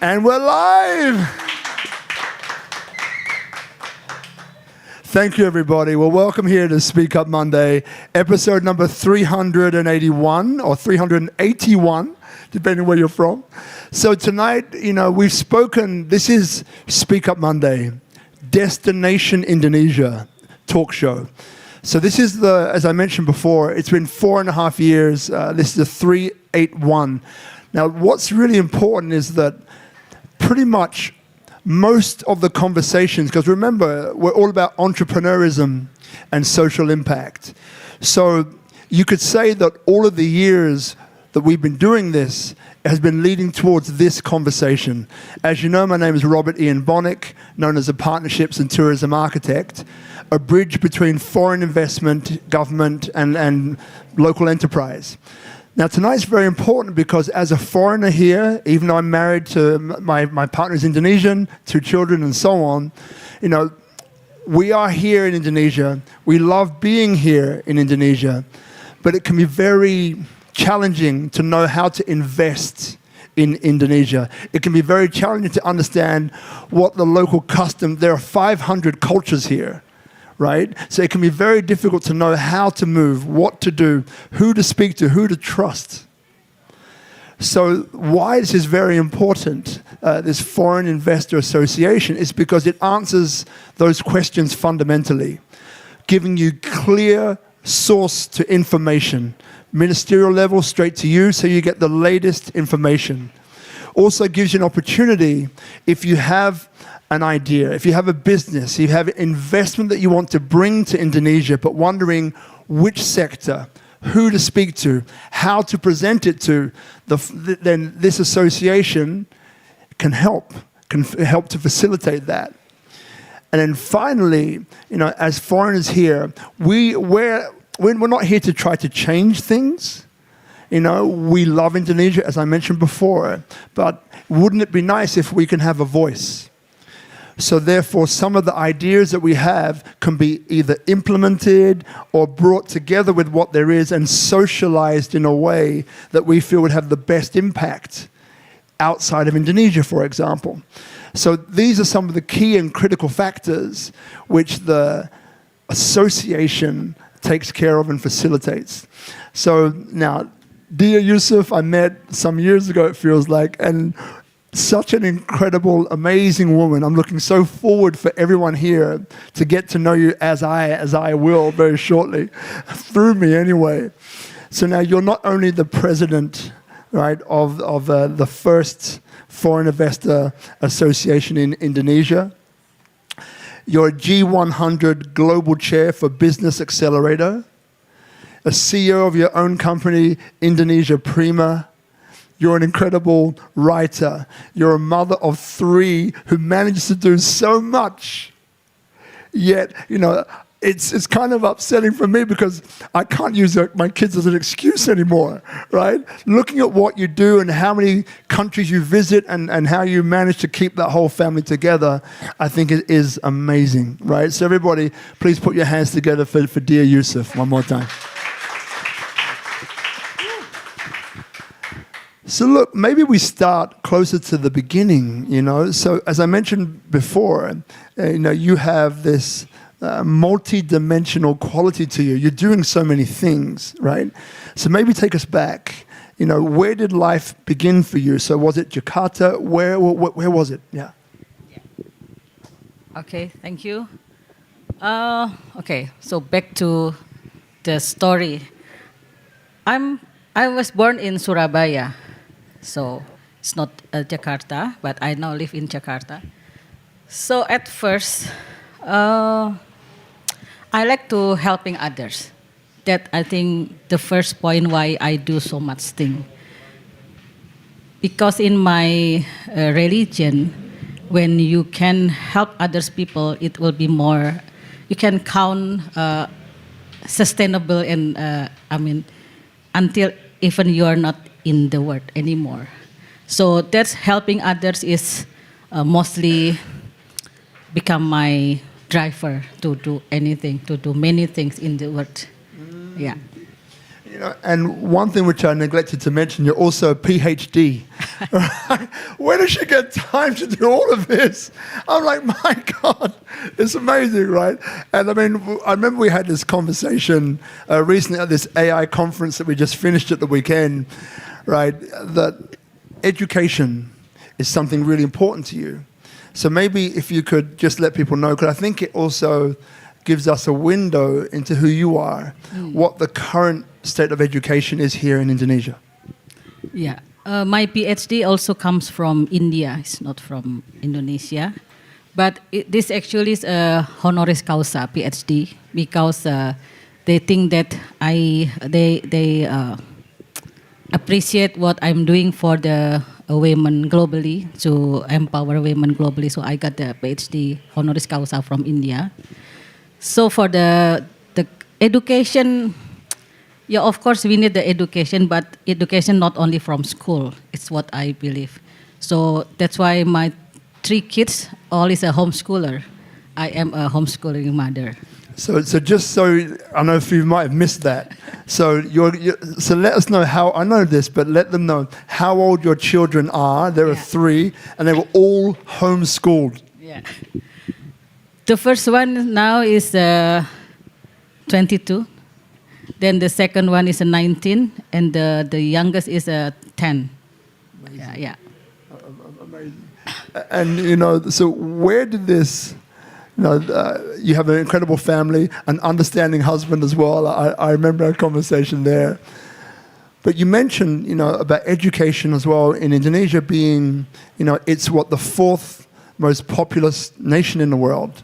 And we're live! Thank you, everybody. Well, welcome here to Speak Up Monday, episode number 381 or 381, depending where you're from. So tonight, we've spoken, this is Speak Up Monday, Destination Indonesia talk show. So this is as I mentioned before, it's been 4.5 years. This is the 381. Now, what's really important is that pretty much most of the conversations, because remember, we're all about entrepreneurism and social impact. So you could say that all of the years that we've been doing this has been leading towards this conversation. As you know, my name is Robert Ian Bonnick, known as a Partnerships and Tourism Architect, a bridge between foreign investment, government, and local enterprise. Now, tonight's very important because as a foreigner here, even though I'm married to my partner's Indonesian, 2 children and so on, we are here in Indonesia. We love being here in Indonesia, but it can be very challenging to know how to invest in Indonesia. It can be very challenging to understand what the local custom, there are 500 cultures here. Right? So it can be very difficult to know how to move, what to do, who to speak to, who to trust. So why this is very important, this Foreign Investor Association, is because it answers those questions fundamentally, giving you clear source to information, ministerial level straight to you, so you get the latest information. Also gives you an opportunity if you have an idea, if you have a business, you have investment that you want to bring to Indonesia, but wondering which sector, who to speak to, how to present it to, then this association can help to facilitate that. And then finally, as foreigners here, we're not here to try to change things. We love Indonesia, as I mentioned before, but wouldn't it be nice if we can have a voice? So therefore, some of the ideas that we have can be either implemented or brought together with what there is and socialized in a way that we feel would have the best impact outside of Indonesia, for example. So these are some of the key and critical factors which the association takes care of and facilitates. So now, Diah Yusuf, I met some years ago, it feels like, and such an incredible, amazing woman. I'm looking so forward for everyone here to get to know you as I will very shortly, through me anyway. So now you're not only the president, right, of the first Foreign Investor Association in Indonesia. You're a G100 Global Chair for Business Accelerator, a CEO of your own company, Indonesia Prima. You're an incredible writer. You're a mother of 3 who manages to do so much. Yet, it's kind of upsetting for me because I can't use my kids as an excuse anymore, right? Looking at what you do and how many countries you visit and how you manage to keep that whole family together, I think it is amazing, right? So everybody, please put your hands together for Diah Yusuf one more time. So look, maybe we start closer to the beginning, So as I mentioned before, you have this multi-dimensional quality to you. You're doing so many things, right? So maybe take us back. Where did life begin for you? So was it Jakarta? Where was it? Yeah. Okay, thank you. Okay, so back to the story. I was born in Surabaya. So it's not Jakarta, but I now live in Jakarta. So at first, I like to helping others. That I think the first point why I do so much thing. Because in my religion, when you can help others people, it will be more. You can count sustainable and until even you are not in the world anymore. So that's helping others is mostly become my driver to do anything, to do many things in the world. Yeah. And one thing which I neglected to mention, you're also a PhD. Right? Where does she get time to do all of this? I'm like, my God, it's amazing, right? And I mean, I remember we had this conversation recently at this AI conference that we just finished at the weekend, right? That education is something really important to you. So maybe if you could just let people know, because I think it also gives us a window into who you are, what the current state of education is here in Indonesia. Yeah. My PhD also comes from India. It's not from Indonesia. But this actually is a honoris causa PhD because they think that they appreciate what I'm doing for the women globally, to empower women globally. So I got the PhD honoris causa from India. So for the education, yeah, of course we need the education, but education not only from school. It's what I believe. So that's why my 3 kids all is a homeschooler. I am a homeschooling mother. So just so I know if you might have missed that. So so let us know how, I know this, but let them know how old your children are. There are 3, and they were all homeschooled. Yeah. The first one now is 22. Then the second one is 19, and the youngest is 10. Amazing. Yeah. Amazing. And so where did this? You have an incredible family, an understanding husband as well. I remember our conversation there. But you mentioned, about education as well in Indonesia being, it's what the 4th most populous nation in the world,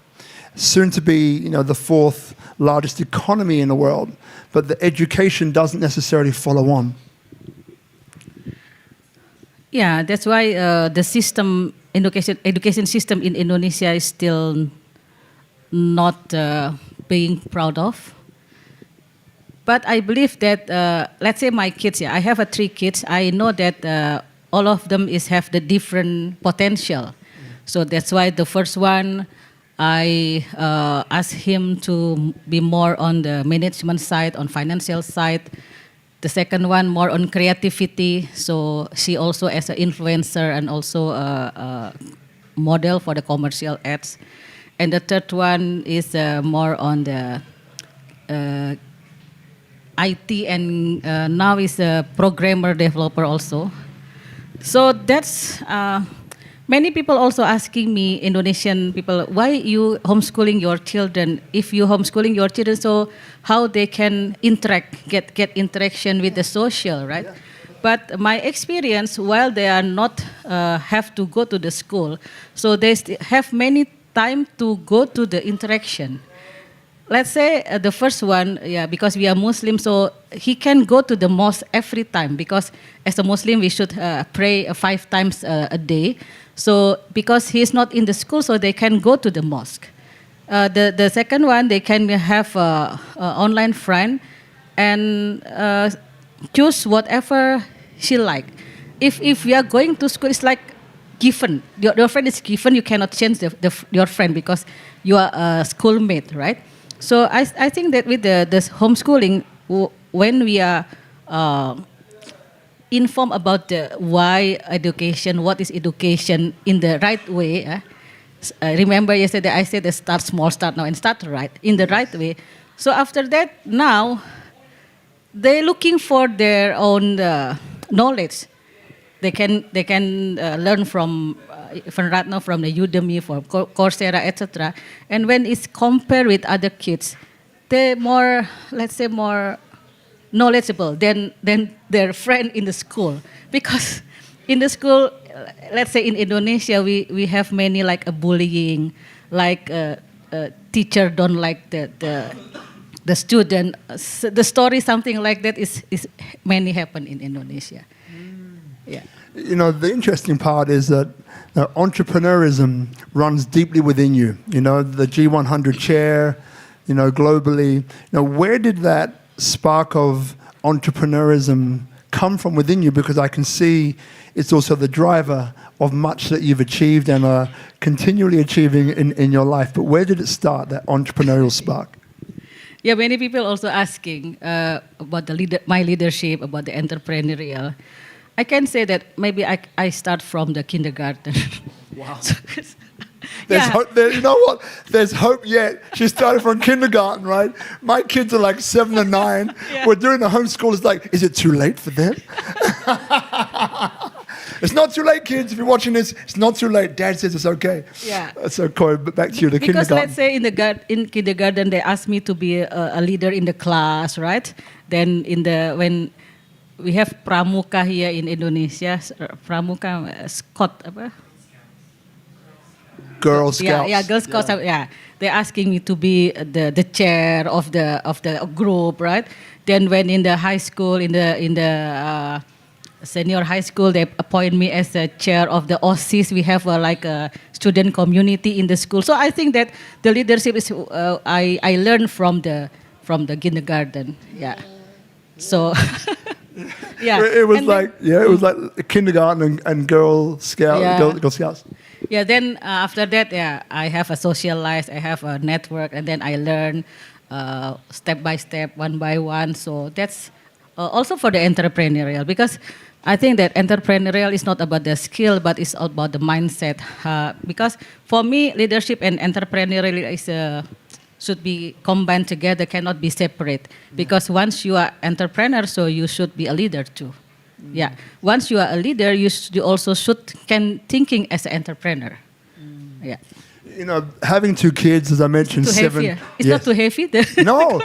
soon to be, the 4th largest economy in the world. But the education doesn't necessarily follow on. Yeah, that's why the education system in Indonesia is still not being proud of. But I believe that, let's say my kids, I have 3 kids. I know that all of them have the different potential. So that's why the first one, I asked him to be more on the management side, on financial side. The second one, more on creativity. So she also as an influencer and also a model for the commercial ads. And the third one is more on the IT, and now is a programmer developer also. So that's many people also asking me, Indonesian people, why you homeschooling your children? If you homeschooling your children, so how they can interact, get interaction with the social, right? Yeah. But my experience, while they are not have to go to the school, so they have many time to go to the interaction. Let's say the first one, because we are Muslim, so he can go to the mosque every time, because as a Muslim we should pray 5 times a day. So because he is not in the school, so they can go to the mosque. The second one, they can have an online friend and choose whatever she like. If we are going to school, it's like given. Your friend is given. You cannot change your friend because you are a schoolmate, right? So I think that with the homeschooling, when we are informed about the why education, what is education in the right way. Remember yesterday I said start small, start now, and start right in the right way. So after that, now they're looking for their own knowledge. They can learn from right now from the Udemy, from Coursera, etc. And when it's compared with other kids, they're more, let's say, more knowledgeable than their friend in the school. Because in the school, let's say in Indonesia, we have many like a bullying, like a teacher don't like the student. The story, something like that, is many happen in Indonesia. Yeah. The interesting part is that entrepreneurism runs deeply within you. The G100 chair, globally. Where did that spark of entrepreneurism come from within you? Because I can see it's also the driver of much that you've achieved and are continually achieving in your life. But where did it start, that entrepreneurial spark? Yeah, many people also asking about my leadership, about the entrepreneurial. I can say that maybe I start from the kindergarten. Wow. So, There's yeah. hope there. You know what? There's hope yet. She started from kindergarten, right? My kids are like 7 and 9. Yeah. We're doing the homeschool. It's like, is it too late for them? It's not too late, kids. If you're watching this, it's not too late. Dad says it's okay. Yeah. So, Corey, back to you, the Because kindergarten. let's say in kindergarten they asked me to be a leader in the class, right? Then when we have pramuka here in Indonesia, pramuka Scott apa? Girl Scouts. Yeah, Girl Scouts. Yeah, they're asking me to be the chair of the group, right? Then when in the high school, in the senior high school, they appoint me as the chair of the OSIS. We have like a student community in the school. So I think that the leadership is I learned from the kindergarten. Yeah. So yeah, It was and like then, it was like kindergarten and Girl Scout, Yeah. Girl Scouts. Yeah, then after that, yeah, I have a social life, I have a network, and then I learn step by step, one by one. So that's also for the entrepreneurial, because I think that entrepreneurial is not about the skill, but it's about the mindset. Because for me, leadership and entrepreneurial is should be combined together, cannot be separate. Because once you are entrepreneur, so you should be a leader too. Yeah. Once you are a leader, you also can thinking as an entrepreneur. Yeah. You know, having 2 kids, as I mentioned, Too 7. heavy. It's Yes. not too heavy. No,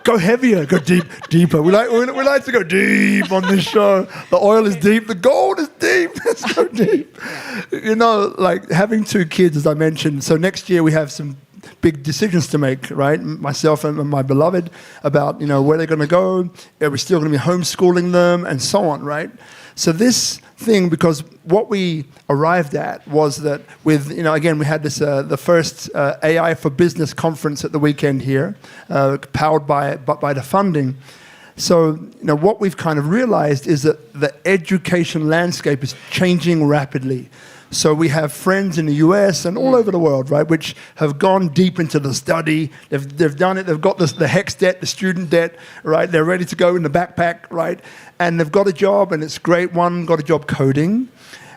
go heavier, go deeper. We like to go deep on this show. The oil is deep, the gold is deep. Let's go deep. You know, like having 2 kids, as I mentioned. So next year we have some big decisions to make, right? Myself and my beloved about, where they're going to go. Are we still going to be homeschooling them and so on, right? So this thing, because what we arrived at was that with, again, we had this, the first AI for Business conference at the weekend here, powered by the funding. So, what we've kind of realized is that the education landscape is changing rapidly. So we have friends in the US and all over the world, right, which have gone deep into the study. They've done it. They've got the HEX debt, the student debt, right? They're ready to go in the backpack, right? And they've got a job, and it's great. One got a job coding.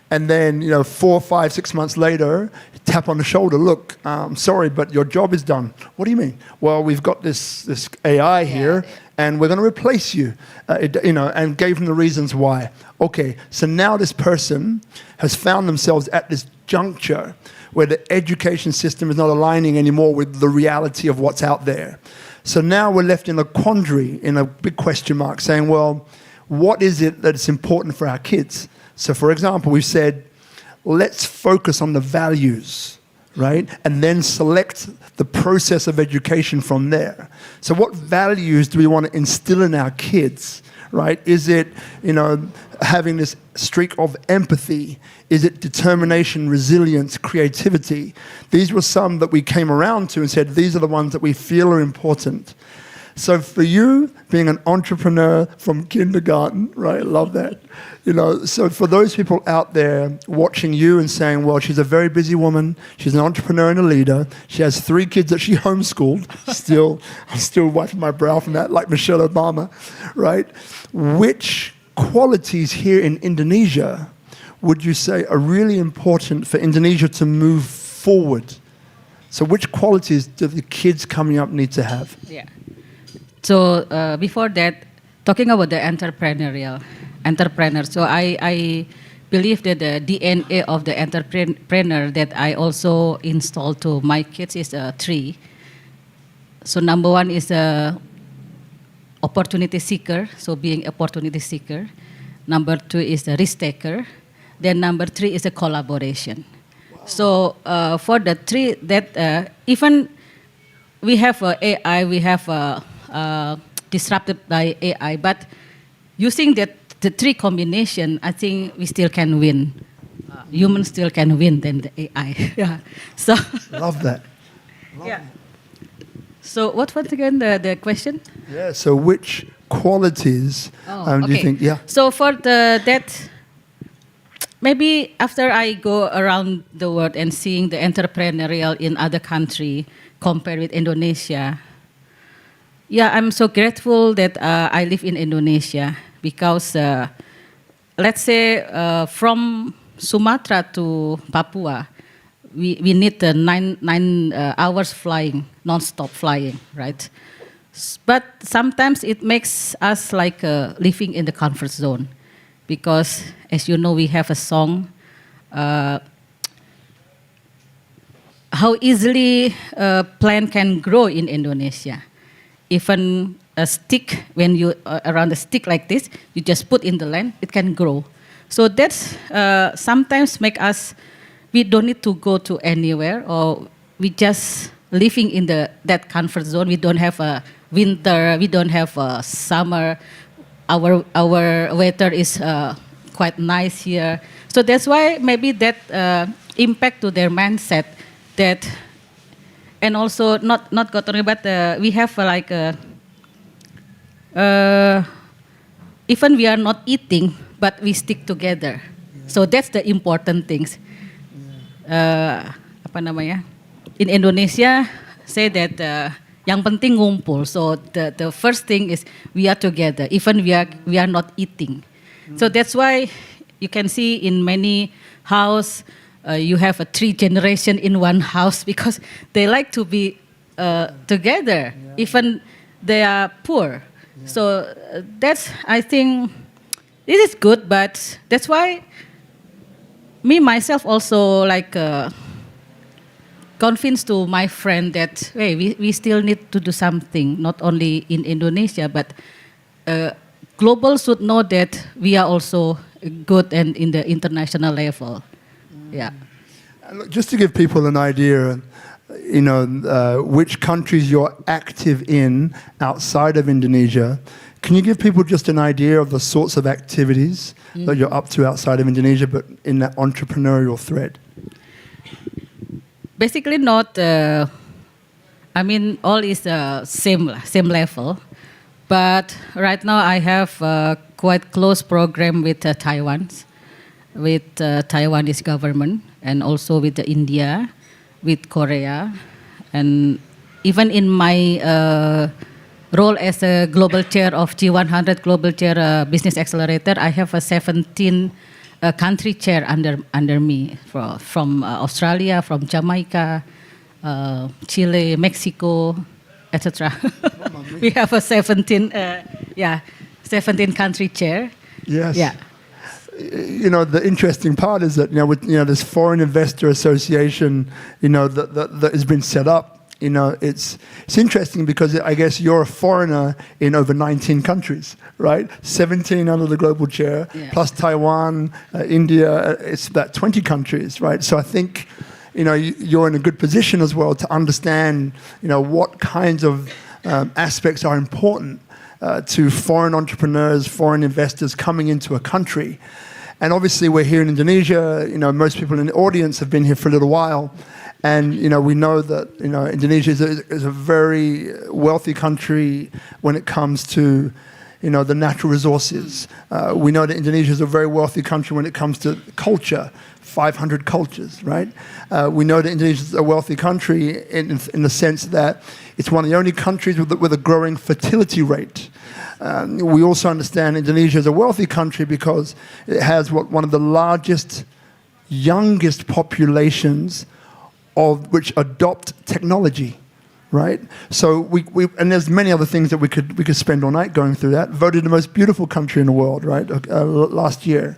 And then, 4, 5, 6 months later, tap on the shoulder, look, sorry, but your job is done. What do you mean? Well, we've got this AI here, and we're going to replace you, and gave them the reasons why. Okay, so now this person has found themselves at this juncture where the education system is not aligning anymore with the reality of what's out there. So now we're left in a quandary, in a big question mark, saying, well, what is it that's important for our kids? So, for example, we've said, let's focus on the values, right? And then select the process of education from there. So what values do we want to instill in our kids, right? Is it, having this streak of empathy? Is it determination, resilience, creativity? These were some that we came around to and said, these are the ones that we feel are important. So for you, being an entrepreneur from kindergarten, right, I love that. So for those people out there watching you and saying, well, she's a very busy woman, she's an entrepreneur and a leader, she has 3 kids that she homeschooled, I'm still wiping my brow from that, like Michelle Obama, right? Which qualities here in Indonesia would you say are really important for Indonesia to move forward? So which qualities do the kids coming up need to have? Yeah. So before that, talking about the entrepreneur. So I believe that the DNA of the entrepreneur that I also install to my kids is 3. So number 1 is a opportunity seeker. So being opportunity seeker. Number 2 is the risk taker. Then number 3 is a collaboration. Wow. So for the 3 that even we have AI, we have disrupted by AI, but using the 3 combination, I think we still can win. Humans still can win than the AI. Yeah. So Love that. yeah. So what was again the question? Yeah. So which qualities do you think? Yeah. So for that, maybe after I go around the world and seeing the entrepreneurial in other country compared with Indonesia. Yeah, I'm so grateful that I live in Indonesia because let's say from Sumatra to Papua, we need 9 hours flying, non-stop flying, right? But sometimes it makes us like living in the comfort zone, because as you know, we have a song. How easily a plant can grow in Indonesia. Even a stick, when you around a stick like this, you just put in the land, it can grow. So that's sometimes make us, we don't need to go to anywhere, or we just living in that comfort zone. We don't have a winter, we don't have a summer. Our weather is quite nice here. So that's why maybe that impact to their mindset. That, and also not got only, but we have like even we are not eating, but we stick together. So that's the important things. Apa namanya? In Indonesia, say that yang penting ngumpul. So the first thing is we are together, even we are not eating. So that's why you can see in many house. You have a 3 generation in one house, because they like to be together, even they are poor. So that's, I think, this is good, but that's why me myself also like convinced to my friend that, hey, we still need to do something, not only in Indonesia, but global should know that we are also good and in the international level. Yeah. Look, just to give people an idea, which countries you're active in outside of Indonesia, can you give people just an idea of the sorts of activities that you're up to outside of Indonesia, but in that entrepreneurial thread? Basically not, all is same level. But right now I have a quite close program with Taiwan. With Taiwanese government, and also with India, with Korea, and even in my role as a global chair of G100 Global Chair Business Accelerator, I have a 17 country chair under me from Australia, from Jamaica, Chile, Mexico, etc. We have a 17 country chair. Yes. Yeah. The interesting part is that this Foreign Investor Association, that has been set up. It's interesting because I guess you're a foreigner in over 19 countries, right? 17 under the global chair, plus Taiwan, India. It's about 20 countries, right? So I think, you're in a good position as well to understand, what kinds of aspects are important to foreign entrepreneurs, foreign investors coming into a country. And obviously we're here in Indonesia, most people in the audience have been here for a little while. And, we know that, Indonesia is a very wealthy country when it comes to, the natural resources. We know that Indonesia is a very wealthy country when it comes to culture, 500 cultures, right? We know that Indonesia is a wealthy country in the sense that it's one of the only countries with a growing fertility rate. We also understand Indonesia is a wealthy country because it has one of the largest, youngest populations of which adopt technology, right? So we and there's many other things that we could spend all night going through that. Voted the most beautiful country in the world, right? Last year.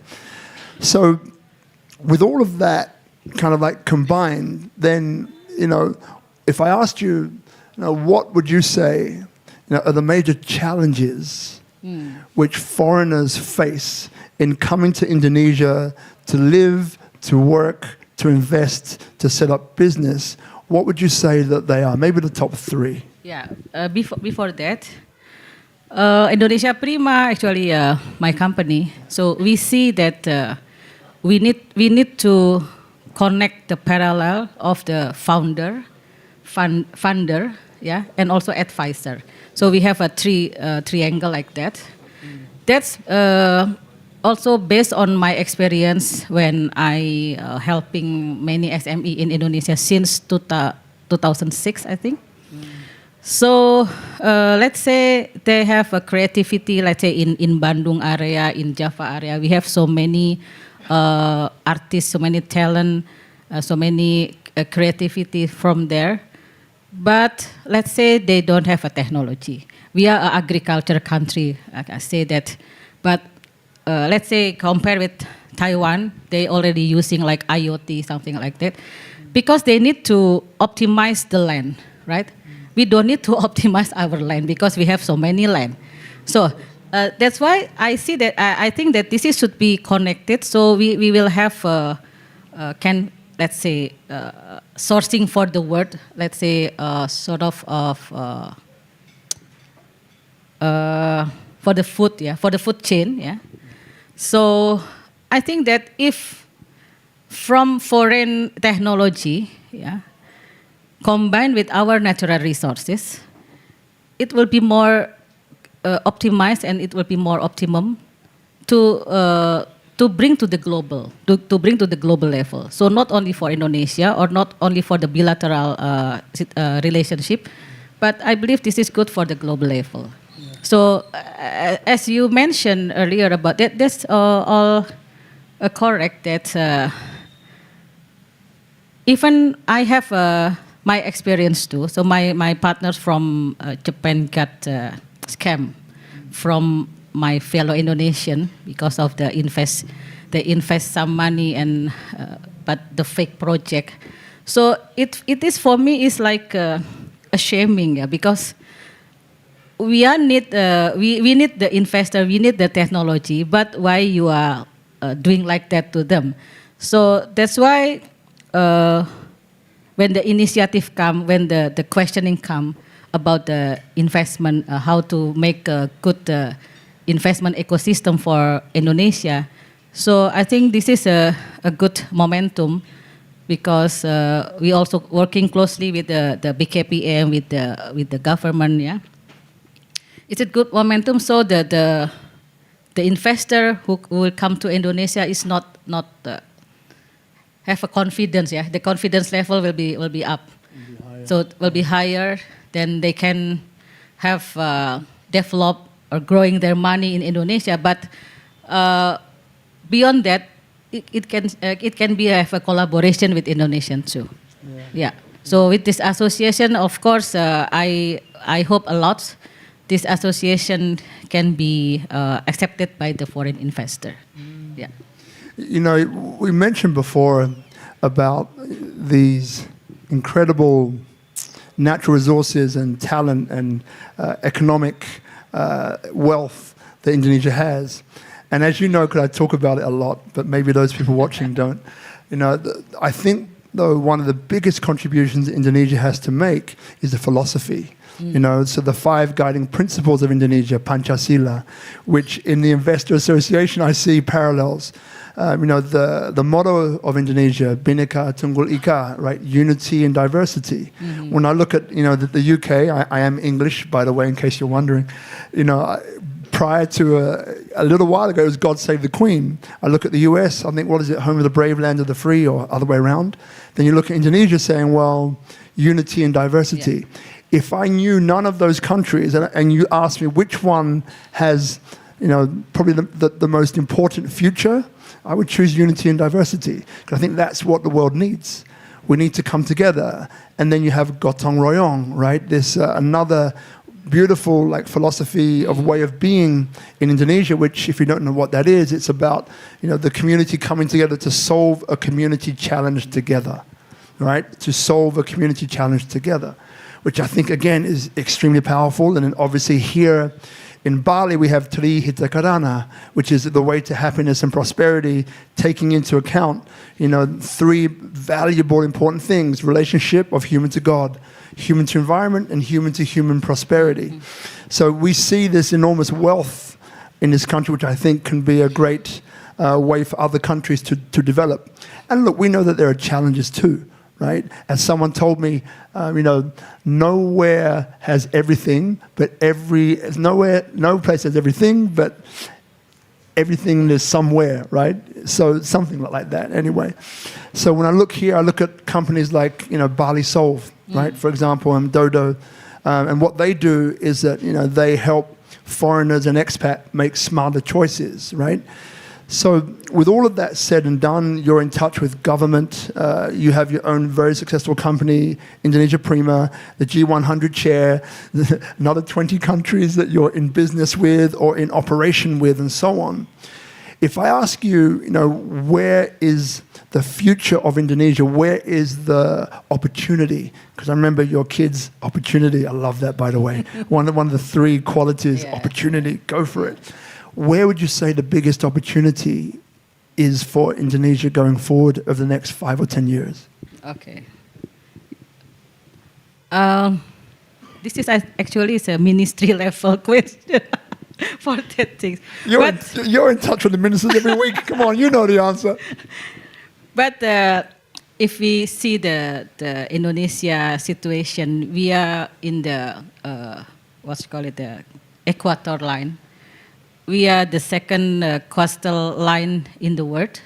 So with all of that kind of like combined, then if I asked you, what would you say are the major challenges which foreigners face in coming to Indonesia to live, to work, to invest, to set up business? What would you say that they are? Maybe the top 3. Yeah. Before that, Indonesia Prima actually my company. So we see that we need to connect the parallel of the funder, and also advisor. So we have a triangle like that. That's also based on my experience when I helping many SME in Indonesia since 2006, I think. So let's say they have a creativity, let's say in Bandung area, in Java area, we have so many artists, so many talent, so many creativity from there. But let's say they don't have a technology. We are an agriculture country, like I say that. But let's say compare with Taiwan, they already using like IoT, something like that, because they need to optimize the land, right? We don't need to optimize our land because we have so many land. So that's why I see that I think that this should be connected. So we will have let's say sourcing for the word. Let's say sort of for the food, for the food chain, So I think that if from foreign technology, combined with our natural resources, it will be more optimized and it will be more optimum to bring to the global, to bring to the global level. So not only for Indonesia or not only for the bilateral relationship, but I believe this is good for the global level. Yeah. So as you mentioned earlier about that, that's all correct. That even I have my experience too. So my partners from Japan got scammed from my fellow Indonesian because of they invest some money and but the fake project. So it is for me is like a shaming, because we need the investor, we need the technology, but why you are doing like that to them? So that's why when the initiative come, when the questioning come about the investment, how to make a good investment ecosystem for Indonesia. So I think this is a good momentum, because we also working closely with the BKPM, with the government. Yeah, it's a good momentum. So the investor who will come to Indonesia is not have a confidence. Yeah, the confidence level will be up. So it will be higher. Then they can have develop or growing their money in Indonesia. But beyond that, it can be have a collaboration with Indonesian too. Yeah. So with this association, of course, I hope a lot this association can be accepted by the foreign investor. Yeah. You know, we mentioned before about these incredible natural resources and talent and economic wealth that Indonesia has. And as you know, because I talk about it a lot, but maybe those people watching don't, you know, I think, though, one of the biggest contributions Indonesia has to make is the philosophy. You know, so the 5 guiding principles of Indonesia, Pancasila, which in the Investor Association I see parallels. You know, the motto of Indonesia, Bhinneka Tunggal Ika, right? Unity and diversity. When I look at, you know, the UK, I am English, by the way, in case you're wondering. You know, prior to a little while ago, it was God Save the Queen. I look at the US, I think, what is it, home of the brave, land of the free, or other way around. Then you look at Indonesia saying, well, unity and diversity. Yeah. If I knew none of those countries, and you asked me which one has, you know, probably the most important future, I would choose unity and diversity, because I think that's what the world needs. We need to come together. And then you have gotong royong, right? This another beautiful like philosophy of way of being in Indonesia, which, if you don't know what that is, it's about, you know, the community coming together to solve a community challenge together, right? To solve a community challenge together, which I think, again, is extremely powerful. And then obviously here in Bali, we have Tri Hita Karana, which is the way to happiness and prosperity, taking into account, you know, 3 valuable, important things: relationship of human to God, human to environment, and human to human prosperity. So we see this enormous wealth in this country, which I think can be a great way for other countries to develop. And look, we know that there are challenges too, right? As someone told me, you know, nowhere has everything, but no place has everything, but everything is somewhere, right? So something like that anyway. So when I look here, I look at companies like, you know, Bali Solve, right? For example, Dodo, And what they do is that, they help foreigners and expat make smarter choices, right? So with all of that said and done, you're in touch with government. You have your own very successful company, Indonesia Prima, the G100 chair, another 20 countries that you're in business with or in operation with, and so on. If I ask you, where is the future of Indonesia? Where is the opportunity? Because I remember your kids' opportunity. I love that, by the way. one of the three qualities, opportunity. Go for it. Where would you say the biggest opportunity is for Indonesia going forward over the next 5 or 10 years? Okay. This is actually a ministry level question for that thing. You're in touch with the ministers every week. Come on, you know the answer. But if we see the Indonesia situation, we are in the the equator line. We are the second coastal line in the world.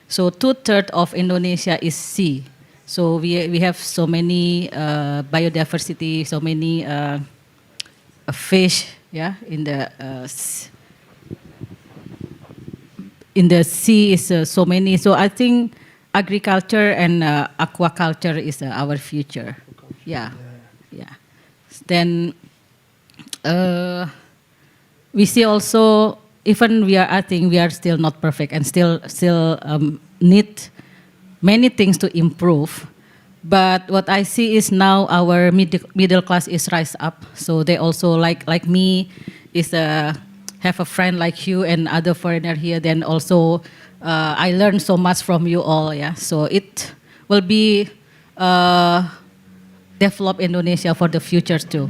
So 2/3 of Indonesia is sea. So we have so many biodiversity, so many fish, in the sea is so many. So I think agriculture and aquaculture is our future. Yeah. Then we see also, even I think we are still not perfect and still need many things to improve. But what I see is now our middle class is rise up. So they also like me is have a friend like you and other foreigner here. Then also I learned so much from you all. Yeah. So it will be develop Indonesia for the future too.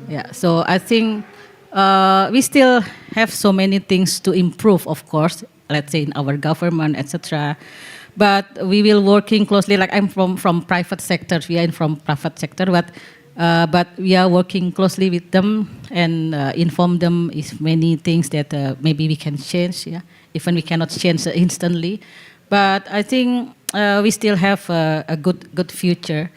Yeah. So I think we still have so many things to improve, of course, let's say in our government, etc. But we will working closely, like I'm from private sector, we are from private sector, but we are working closely with them and inform them is many things that maybe we can change, even we cannot change instantly. But I think we still have a good future,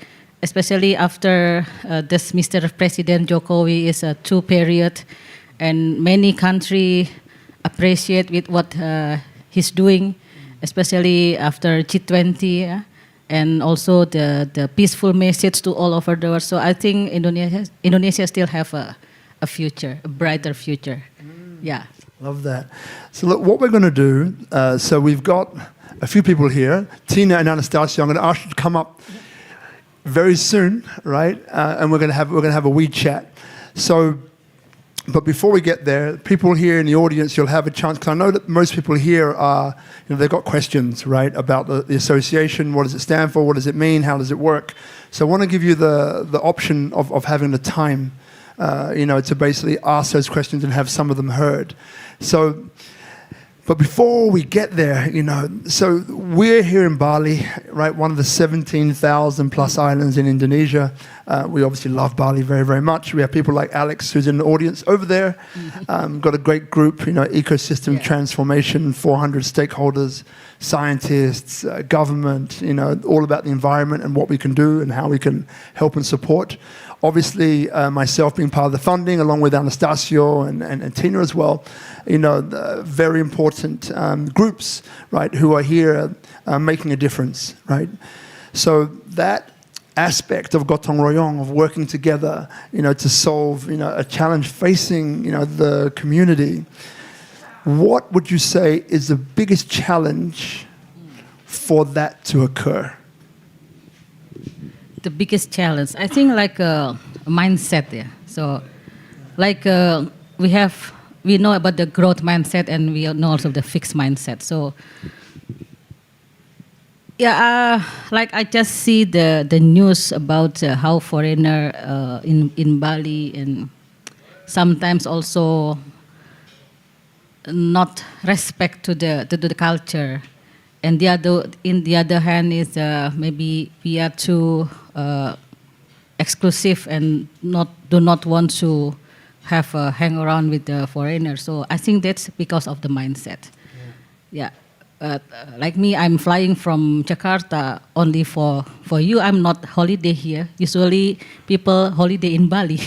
especially after this Mr. President Jokowi is a 2 period, and many countries appreciate with what he's doing, especially after G20, and also the peaceful message to all over the world. So I think Indonesia still have a future, a brighter future. Yeah. Love that. So look, what we're going to do, so we've got a few people here, Tina and Anastasia. I'm going to ask you to come up very soon, right? And we're going to have a wee chat. So, but before we get there, people here in the audience, you'll have a chance, because I know that most people here are, they've got questions, right, about the association. What does it stand for? What does it mean? How does it work? So I want to give you the option of having the time, to basically ask those questions and have some of them heard. So, but before we get there, so we're here in Bali, right? One of the 17,000 plus islands in Indonesia. We obviously love Bali very, very much. We have people like Alex, who's in the audience over there. Got a great group, ecosystem transformation, 400 stakeholders, scientists, government, all about the environment and what we can do and how we can help and support. Obviously, myself being part of the funding, along with Anastasio and Tina as well, the very important groups, right, who are here making a difference, right? So that aspect of gotong royong, of working together, to solve, a challenge facing, the community. What would you say is the biggest challenge for that to occur? The biggest challenge, I think, like a mindset. Yeah. So, like we know about the growth mindset, and we know also the fixed mindset. So, like I just see the news about how foreigner in Bali, and sometimes also not respect to the culture. And the other hand is maybe we are too exclusive and do not want to have hang around with the foreigners. So I think that's because of the mindset. Yeah. like me, I'm flying from Jakarta only for you. I'm not holiday here. Usually people holiday in Bali.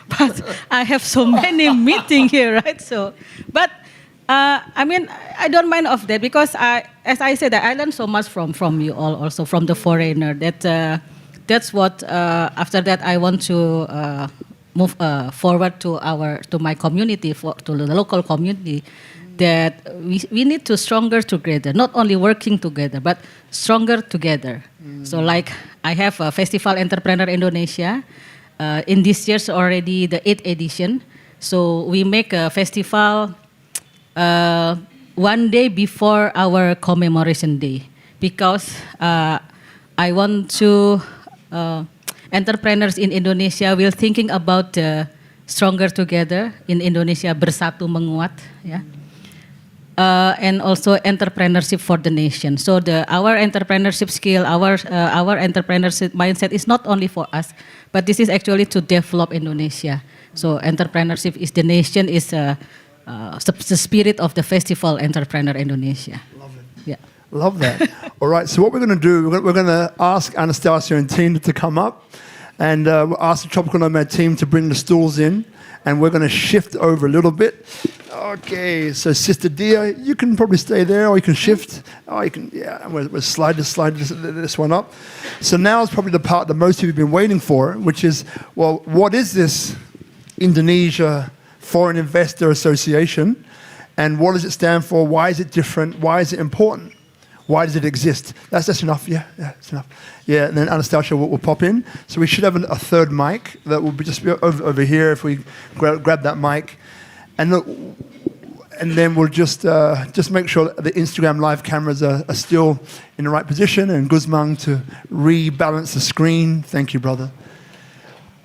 But I have so many meeting here, right? So, but I mean, I don't mind of that because as I said, I learned so much from you all, also from the foreigner. That's what. After that, I want to move forward to my community, to the local community. That we need to stronger together, not only working together, but stronger together. So, like I have a Festival Entrepreneur Indonesia. In this year's already the 8th edition. So we make a festival one day before our commemoration day because I want to entrepreneurs in Indonesia will thinking about stronger together in Indonesia, bersatu menguat, yeah. And also entrepreneurship for the nation. So our entrepreneurship skill, our entrepreneurship mindset is not only for us, but this is actually to develop Indonesia. So entrepreneurship is the nation, is the spirit of the festival Entrepreneur Indonesia. Love it. Yeah. Love that. All right, so what we're going to do, we're going to ask Anastasia and team to come up, and we'll ask the Tropical Nomad team to bring the stools in, and we're going to shift over a little bit. Okay, so Sister Diah, you can probably stay there, or you can shift. Oh, you can, yeah, we'll slide this one up. So now is probably the part that most of you have been waiting for, which is, well, what is this Indonesia Foreign Investor Association, and what does it stand for? Why is it different? Why is it important? Why does it exist? That's enough, yeah, that's enough. Yeah, and then Anastasia will pop in. So we should have a third mic that will just be over here if we grab that mic. And then we'll just make sure that the Instagram live cameras are still in the right position, and Guzman to rebalance the screen. Thank you, brother.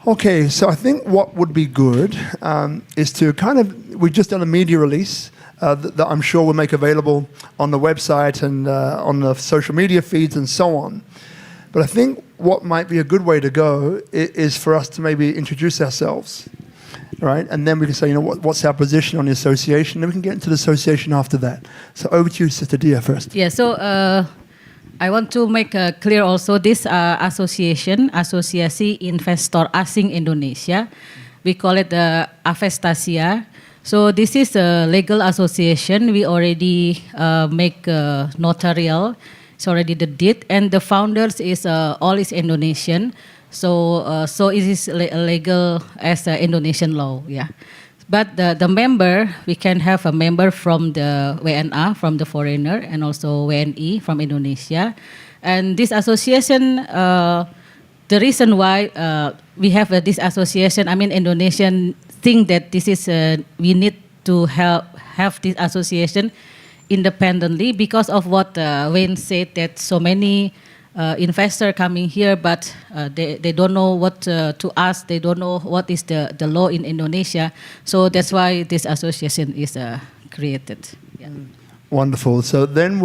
Okay, so I think what would be good is to we've just done a media release that I'm sure we'll make available on the website and on the social media feeds and so on. But I think what might be a good way to go is for us to maybe introduce ourselves, right? And then we can say, what's our position on the association? Then we can get into the association after that. So over to you, Sister Diah, first. Yeah, so I want to make clear also this association, Asosiasi Investor Asing Indonesia. We call it the Avestasia. So this is a legal association. We already make notarial. It's already the deed, and the founders is all is Indonesian. So it is legal as Indonesian law. Yeah, but the member, we can have a member from the WNA, from the foreigner, and also WNI from Indonesia. And this association, the reason why we have this association, I mean, Indonesian think that this is we need to have this association independently because of what Wayne said, that so many investors coming here, but they don't know what to ask. They don't know what is the law in Indonesia. So that's why this association is created. Yeah. Wonderful. So then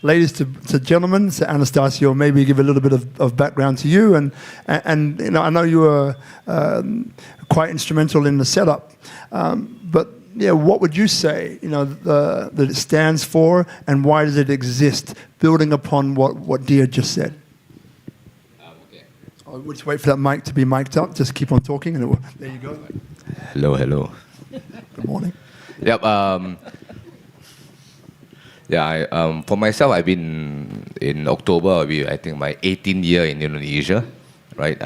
ladies to gentlemen, so Anastasia, will maybe give a little bit of background to you, and I know you were quite instrumental in the setup, but yeah, what would you say that it stands for, and why does it exist, building upon what Diah just said? Okay. We'll just wait for that mic to be mic'd up. Just keep on talking, and there you go. Hello. Good morning. Yep. For myself, I've been in October. I think my 18th year in Indonesia, right?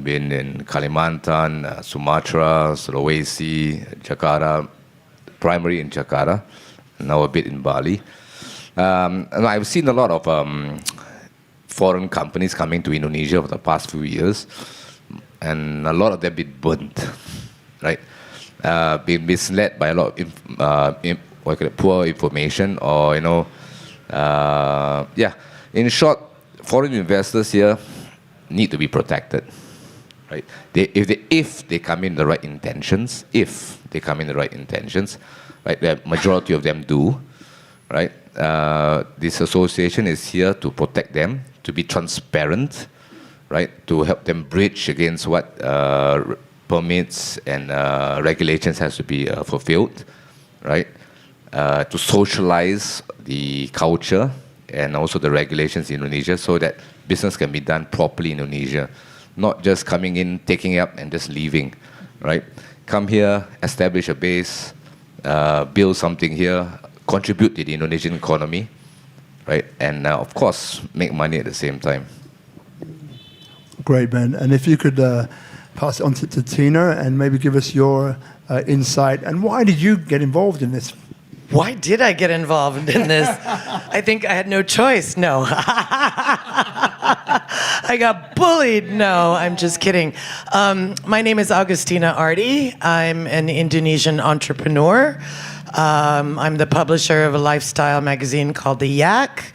Been in Kalimantan, Sumatra, Sulawesi, Jakarta, primary in Jakarta, now a bit in Bali. And I've seen a lot of foreign companies coming to Indonesia for the past few years, and a lot of them been burnt, right? Been misled by a lot of poor information, or in short, foreign investors here need to be protected, right? If they come in the right intentions, right? The majority of them do, right? This association is here to protect them, to be transparent, right? To help them bridge against what permits and regulations has to be fulfilled, right? to socialize the culture and also the regulations in Indonesia so that business can be done properly in Indonesia, not just coming in, taking it up and just leaving, right? Come here, establish a base, build something here, contribute to the Indonesian economy, right? And of course, make money at the same time. Great, Ben. And if you could pass it on to Tina and maybe give us your insight. And why did you get involved in this? Why did I get involved in this? I think I had no choice. No. I got bullied. No, I'm just kidding. My name is Agustina Ardi. I'm an Indonesian entrepreneur. I'm the publisher of a lifestyle magazine called The Yak.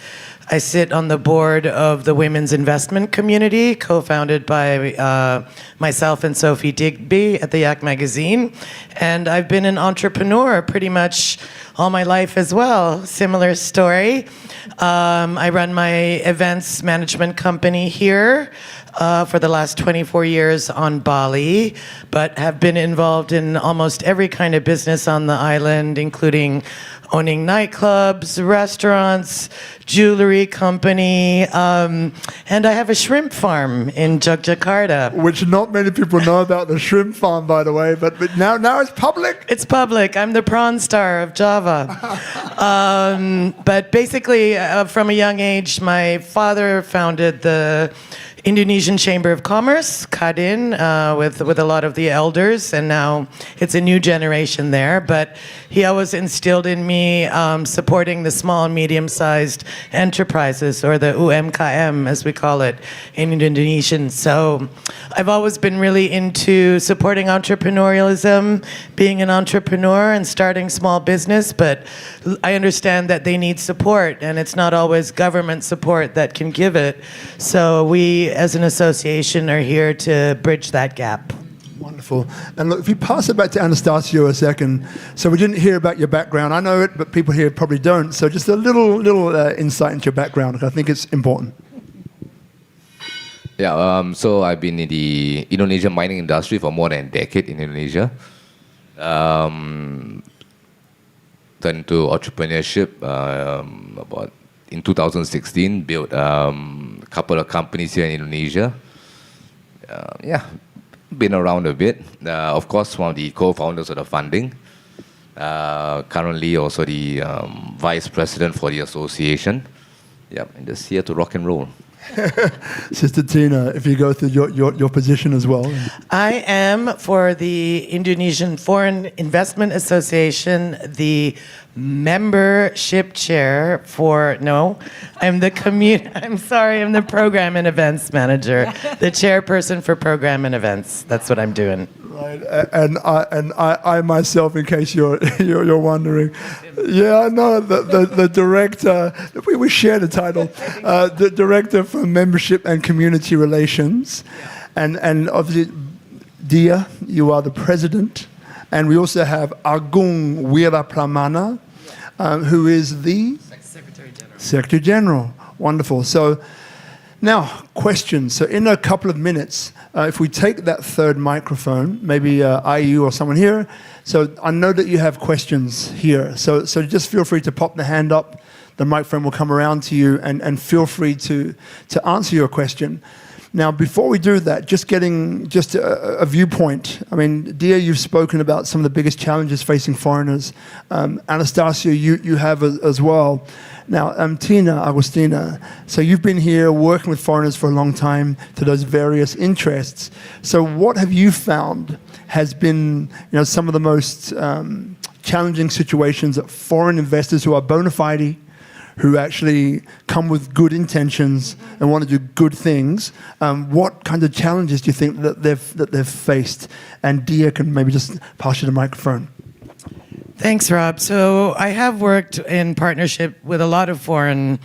I sit on the board of the Women's Investment Community, co-founded by myself and Sophie Digby at the Yak magazine. And I've been an entrepreneur pretty much all my life as well. Similar story. I run my events management company here for the last 24 years on Bali, but have been involved in almost every kind of business on the island, including owning nightclubs, restaurants, jewelry company, and I have a shrimp farm in Yogyakarta. Which not many people know about the shrimp farm, by the way, but now it's public. It's public. I'm the prawn star of Java. But basically, from a young age, my father founded the Indonesian Chamber of Commerce, Kadin, with a lot of the elders, and now it's a new generation there. But he always instilled in me supporting the small and medium-sized enterprises, or the UMKM, as we call it in Indonesian. So I've always been really into supporting entrepreneurialism, being an entrepreneur and starting small business, but I understand that they need support, and it's not always government support that can give it. So we, as an association, are here to bridge that gap. Wonderful. And look, if you pass it back to Anastasio a second. So we didn't hear about your background. I know it, but people here probably don't. So just a little insight into your background, because I think it's important. Yeah, so I've been in the Indonesian mining industry for more than a decade in Indonesia. Turned to entrepreneurship about in 2016, built a couple of companies here in Indonesia. Been around a bit. Of course, one of the co-founders of the funding. Currently also the vice president for the association. And just here to rock and roll. Sister Tina, if you go through your position as well. I am, for the Indonesian Foreign Investment Association, the membership chair for, I'm the I'm the program and events manager, the chairperson for program and events. That's what I'm doing. Right, and I myself, in case you're wondering, I know the director. We share the title, the director for membership and community relations, and obviously, Diah, you are the president, and we also have Agung Wirapramana, who is the Secretary General. Wonderful. So. Now, questions. So in a couple of minutes, if we take that third microphone, maybe IU or someone here. So I know that you have questions here. So just feel free to pop the hand up. The microphone will come around to you, and feel free to answer your question. Now, before we do that, just a viewpoint. I mean, Diah, you've spoken about some of the biggest challenges facing foreigners. Anastasio, you have as well. Now, Tina, Agustina, so you've been here working with foreigners for a long time to those various interests. So what have you found has been some of the most challenging situations that foreign investors who are bona fide, who actually come with good intentions and want to do good things, what kind of challenges do you think that they've faced? And Diah can maybe just pass you the microphone. Thanks, Rob. So I have worked in partnership with a lot of foreign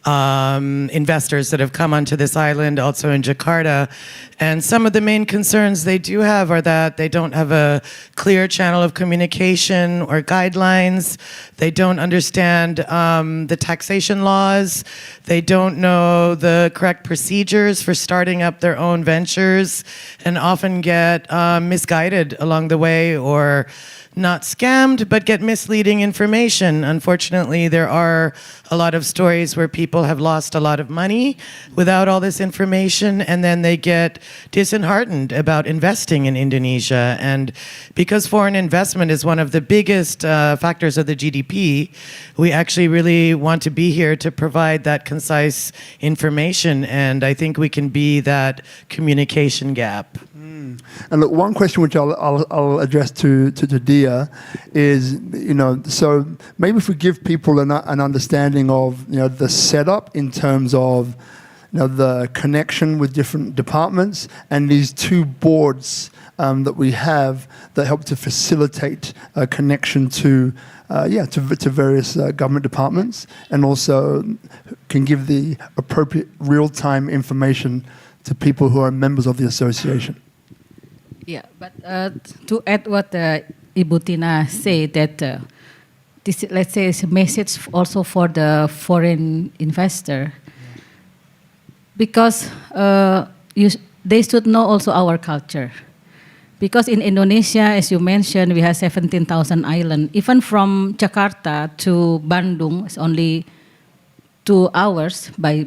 investors that have come onto this island, also in Jakarta. And some of the main concerns they do have are that they don't have a clear channel of communication or guidelines. They don't understand the taxation laws. They don't know the correct procedures for starting up their own ventures, and often get misguided along the way, or not scammed, but get misleading information. Unfortunately, there are a lot of stories where people have lost a lot of money without all this information, and then they get disheartened about investing in Indonesia. And because foreign investment is one of the biggest factors of the GDP, we actually really want to be here to provide that concise information, and I think we can be that communication gap. And look, one question which I'll address to Diah is, so maybe if we give people an understanding of, the setup in terms of, the connection with different departments and these two boards that we have that help to facilitate a connection to various government departments, and also can give the appropriate real-time information to people who are members of the association. Yeah, but to add what Ibu Tina said, that this, let's say, is a message also for the foreign investor, because they should know also our culture. Because in Indonesia, as you mentioned, we have 17,000 islands. Even from Jakarta to Bandung, it's only 2 hours by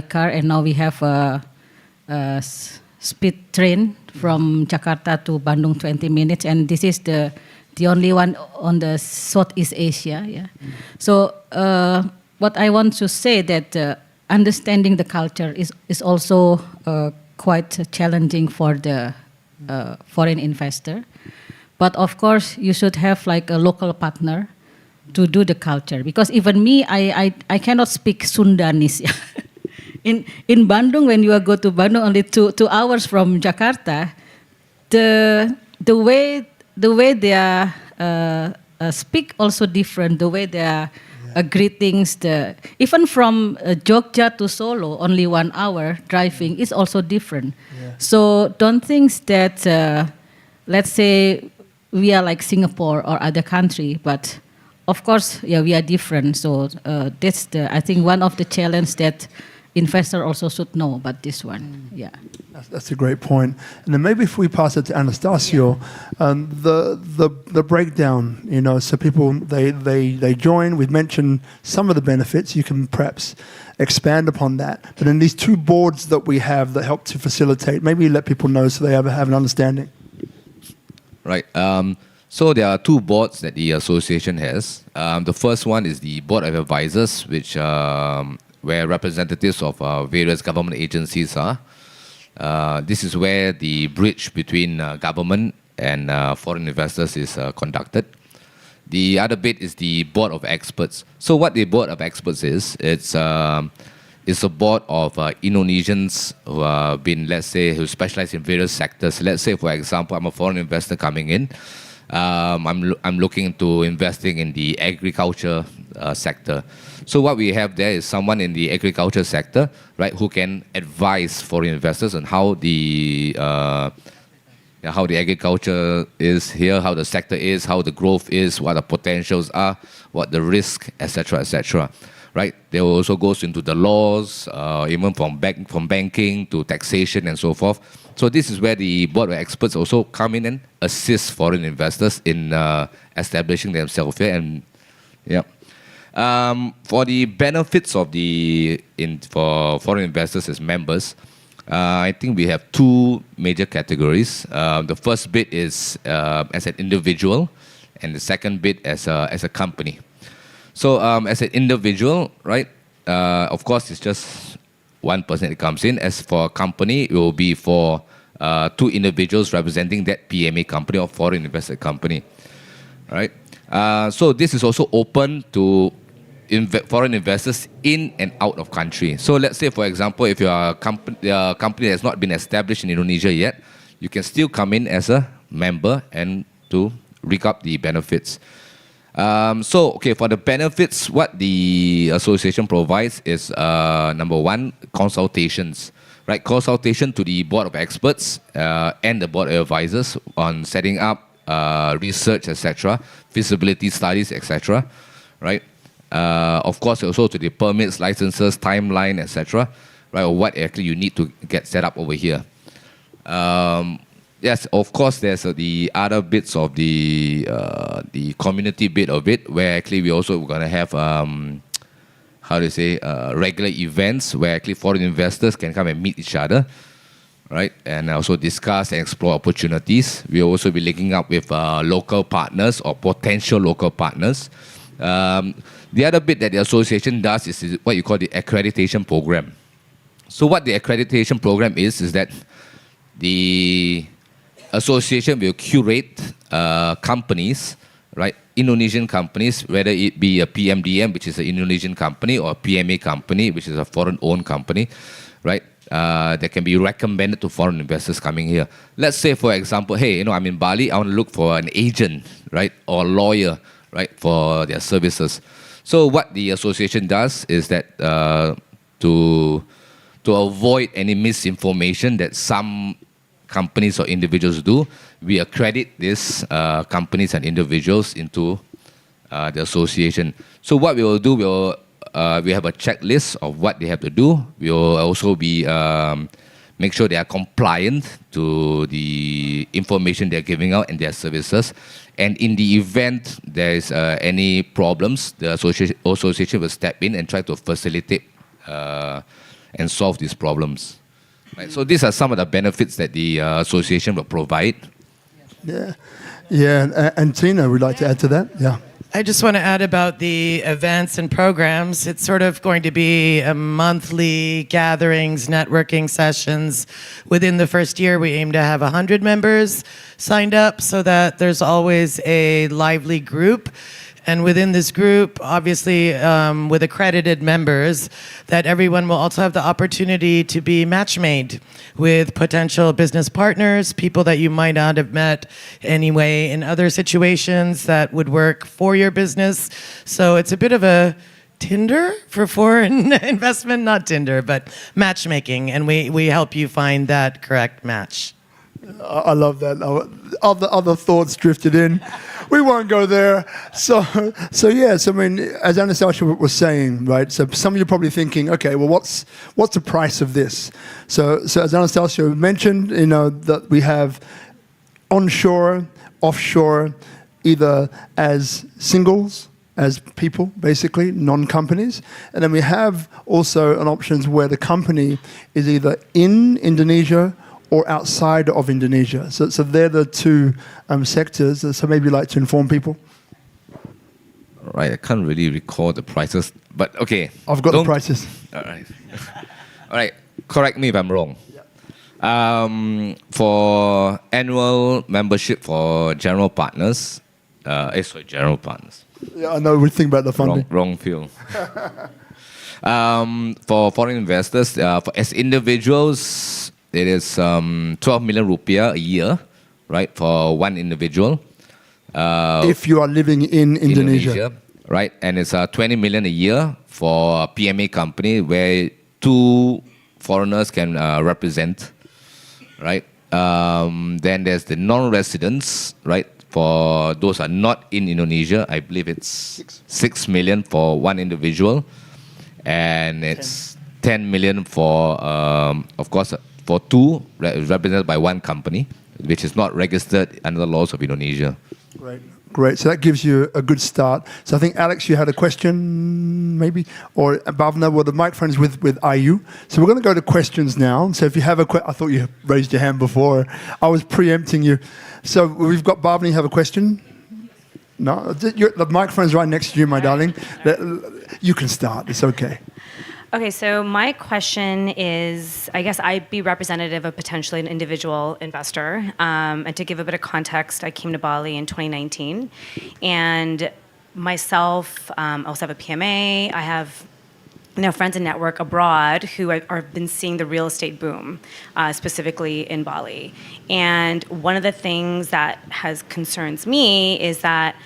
car, and now we have a speed train from Jakarta to Bandung, 20 minutes, and this is the only one on the Southeast Asia. Yeah. So what I want to say that understanding the culture is also quite challenging for the foreign investor, but of course you should have like a local partner to do the culture, because even me, I cannot speak Sundanese. In Bandung, when you go to Bandung, only 2 hours from Jakarta, the way they are speak also different. The way they are greetings, even from Jogja to Solo, only 1 hour driving is also different. Yeah. So don't think that let's say we are like Singapore or other country, but of course, yeah, we are different. So that's I think one of the challenges that investor also should know about this one. Yeah, that's a great point. And then maybe if we pass it to Anastasio, the breakdown. So people they join. We've mentioned some of the benefits. You can perhaps expand upon that. But in these 2 boards that we have that help to facilitate, maybe let people know so they have an understanding. Right. So there are 2 boards that the association has. The first one is the Board of Advisors, which where representatives of various government agencies are. This is where the bridge between government and foreign investors is conducted. The other bit is the Board of Experts. So what the Board of Experts is, it's a board of Indonesians who have been, let's say, who specialize in various sectors. Let's say, for example, I'm a foreign investor coming in. I'm looking into investing in the agriculture sector. So what we have there is someone in the agriculture sector, right, who can advise foreign investors on how the agriculture is here, how the sector is, how the growth is, what the potentials are, what the risk, etc., etc. Right? They also goes into the laws, even from banking to taxation and so forth. So this is where the Board of Experts also come in and assist foreign investors in establishing themselves here. And yeah. For the benefits of for foreign investors as members, I think we have 2 major categories. The first bit is as an individual, and the second bit as a company. So as an individual, right? Of course, it's just one person that comes in. As for a company, it will be for 2 individuals representing that PMA company or foreign invested company, right? So this is also open to foreign investors in and out of country. So let's say, for example, if you are a company that has not been established in Indonesia yet, you can still come in as a member and to reap up the benefits. Okay, for the benefits, what the association provides is number 1, consultations, right? Consultation to the Board of Experts and the Board of Advisors on setting up research, etc., feasibility studies, etc., right? Of course, also to the permits, licenses, timeline, etc., right? Or what actually you need to get set up over here. Yes, of course. There's the other bits of the community bit of it, where actually we also going to have how do you say regular events where actually foreign investors can come and meet each other, right? And also discuss and explore opportunities. We'll also be linking up with local partners or potential local partners. The other bit that the association does is what you call the accreditation program. So what the accreditation program is that the association will curate companies, right? Indonesian companies, whether it be a PMDM, which is an Indonesian company, or a PMA company, which is a foreign-owned company, right? That can be recommended to foreign investors coming here. Let's say, for example, hey, I'm in Bali, I want to look for an agent, right, or a lawyer, right, for their services. So what the association does is that to avoid any misinformation that some companies or individuals do, we accredit these companies and individuals into the association. So what we will do, we have a checklist of what they have to do. We will also be make sure they are compliant to the information they're giving out and their services. And in the event there is any problems, the association will step in and try to facilitate and solve these problems. Right. So these are some of the benefits that the association will provide. Yeah. And Tina, would like to add to that? Yeah. I just want to add about the events and programs. It's sort of going to be a monthly gatherings, networking sessions. Within the first year, we aim to have 100 members signed up so that there's always a lively group. And within this group, obviously, with accredited members, that everyone will also have the opportunity to be match-made with potential business partners, people that you might not have met anyway in other situations that would work for your business. So it's a bit of a Tinder for foreign investment, not Tinder, but matchmaking, and we help you find that correct match. I love that. Other thoughts drifted in. We won't go there. So yes, I mean, as Anastasia was saying, right? So some of you are probably thinking, okay, well, what's the price of this? So as Anastasia mentioned, that we have onshore, offshore, either as singles, as people, basically, non-companies. And then we have also an options where the company is either in Indonesia or outside of Indonesia. So they're the two sectors. So maybe you'd like to inform people. Right, I can't really recall the prices, but okay. I've got the prices. All right. All right, correct me if I'm wrong. For annual membership for general partners, general partners. Yeah, I know, we think about the funding. Wrong field. For foreign investors, as individuals, it is 12 million rupiah a year, right, for one individual. If you are living in Indonesia. Right, and it's 20 million a year for a PMA company where 2 foreigners can represent, right? Then there's the non-residents, right? For those who are not in Indonesia, I believe it's 6 million for one individual, and it's 10 million for, of course, for 2 represented by one company, which is not registered under the laws of Indonesia. Right. Great. So that gives you a good start. So I think, Alex, you had a question, maybe? Or Bhavna, well, the microphone is with IU. So we're going to go to questions now. So if you have a question, I thought you raised your hand before. I was preempting you. So we've got Bhavna, you have a question? No? The microphone's right next to you, my darling. You can start. It's okay. Okay, so my question is, I guess I'd be representative of potentially an individual investor. And to give a bit of context, I came to Bali in 2019. And myself, I also have a PMA. I have friends and network abroad who have been seeing the real estate boom, specifically in Bali. And one of the things that concerns me is that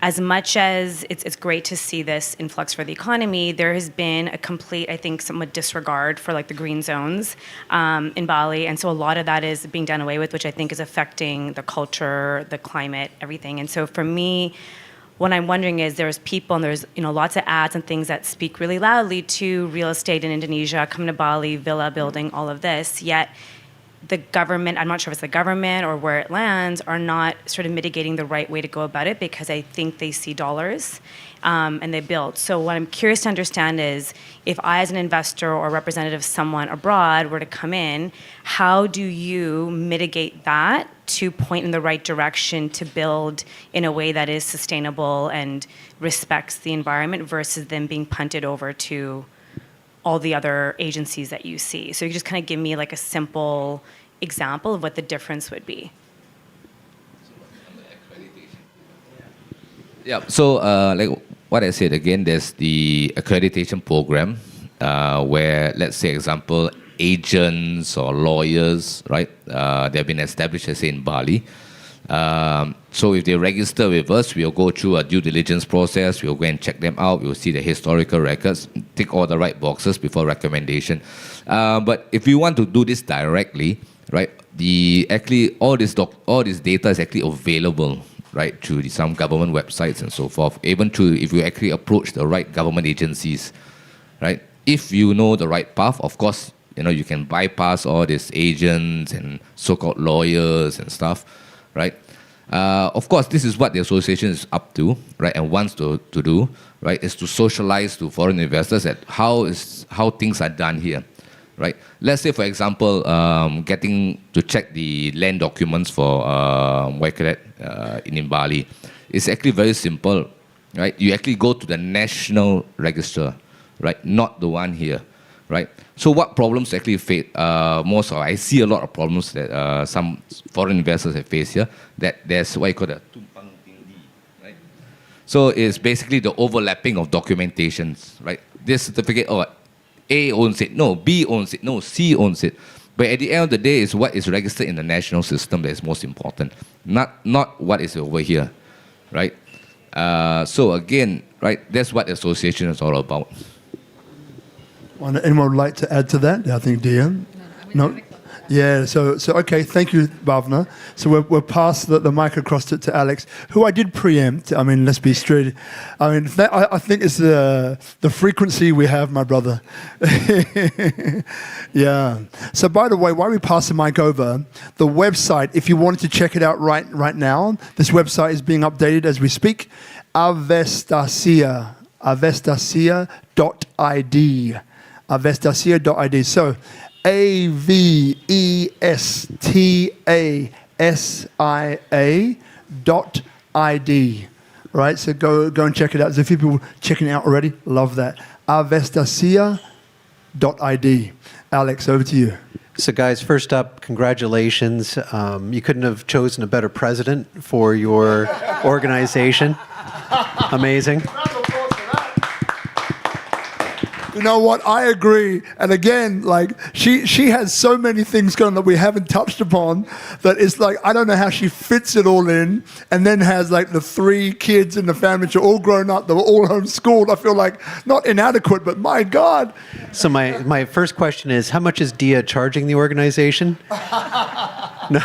as much as it's great to see this influx for the economy, there has been a complete, I think, somewhat disregard for like the green zones in Bali. And so a lot of that is being done away with, which I think is affecting the culture, the climate, everything. And so for me, what I'm wondering is there's people and there's lots of ads and things that speak really loudly to real estate in Indonesia, coming to Bali, villa building, all of this. Yet the government, I'm not sure if it's the government or where it lands, are not sort of mitigating the right way to go about it, because I think they see dollars and they build. So what I'm curious to understand is, if I as an investor or representative of someone abroad were to come in, how do you mitigate that to point in the right direction to build in a way that is sustainable and respects the environment, versus them being punted over to all the other agencies that you see? So you just kind of give me like a simple example of what the difference would be. Yeah. So, like what I said again, there's the accreditation program where, let's say, example, agents or lawyers, right? They've been established, let's say, in Bali. So if they register with us, we'll go through a due diligence process. We'll go and check them out. We'll see the historical records, tick all the right boxes before recommendation. But if you want to do this directly, right? All this data is actually available, right, through some government websites and so forth. Even through, if you actually approach the right government agencies, right? If you know the right path, of course, you can bypass all these agents and so-called lawyers and stuff, right? Of course, this is what the association is up to, right, and wants to do, right, is to socialize to foreign investors at how things are done here, right? Let's say, for example, getting to check the land documents for in Bali. It's actually very simple, right? You actually go to the national register, right, not the one here, right? So what problems actually face I see a lot of problems that some foreign investors have faced here, that there's what you call the tumpang tindih, right? So it's basically the overlapping of documentations, right? This certificate, A owns it, no, B owns it, no, C owns it. But at the end of the day, it's what is registered in the national system that is most important, not what is over here, right? So again, right, that's what the association is all about. Anyone would like to add to that? I think Diah. No. Yeah. So okay. Thank you, Bhavna. So we're past the mic across to Alex, who I did preempt. I mean, let's be straight. I mean, I think it's the frequency we have, my brother. Yeah. So by the way, while we pass the mic over, the website, if you wanted to check it out right now, this website is being updated as we speak. Avestasia.id. Avestasia.id. So Avestasia.id. Right? So go and check it out. There's a few people checking it out already. Love that. Avestasia.id. Alex, over to you. So guys, first up, congratulations. You couldn't have chosen a better president for your organization. Amazing. You know what? I agree. And again, like she has so many things going that we haven't touched upon that it's like, I don't know how she fits it all in, and then has like the 3 kids in the family, which are all grown up, they were all homeschooled. I feel like not inadequate, but my God. So my first question is, how much is Diah charging the organization? No.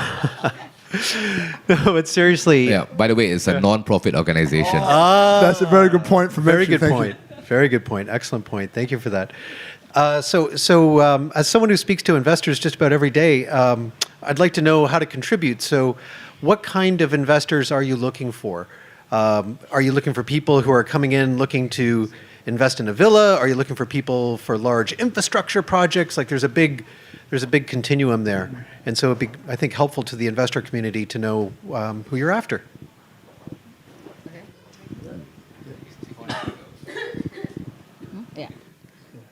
No, but seriously. Yeah, by the way, it's a non-profit organization. That's a very good point from Very good point. Very good point. Excellent point. Thank you for that. So as someone who speaks to investors just about every day, I'd like to know how to contribute. So what kind of investors are you looking for? Are you looking for people who are coming in looking to invest in a villa? Are you looking for people for large infrastructure projects? Like there's a big continuum there. And so it'd be, I think, helpful to the investor community to know who you're after.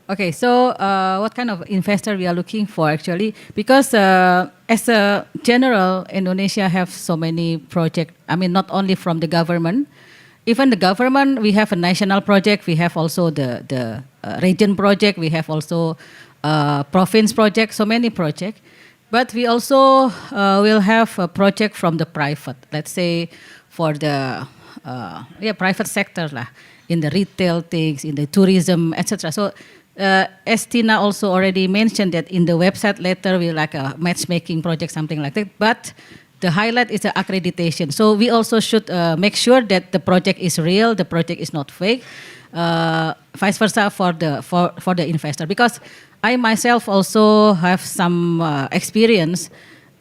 Okay, so what kind of investor we are looking for actually? Because as a general, Indonesia have so many projects. I mean, not only from the government. Even the government, we have a national project. We have also the region project. We have also province project. So many projects. But we also will have a project from the private. Let's say for the private sector lah, in the retail things, in the tourism, etc. So. As Tina also already mentioned that in the website later we like a matchmaking project, something like that. But the highlight is the accreditation. So we also should make sure that the project is real, the project is not fake. Vice versa for the investor, because I myself also have some experience.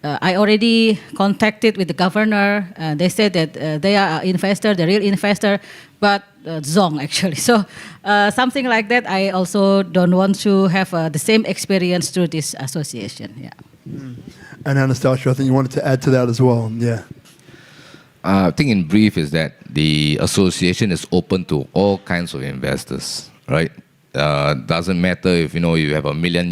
I already contacted with the governor. They said that they are an investor, the real investor, but Zong actually. So something like that, I also don't want to have the same experience through this association. Yeah. And Anastasia, I think you wanted to add to that as well. Yeah. I think in brief is that the association is open to all kinds of investors, right? Doesn't matter if you have $1 million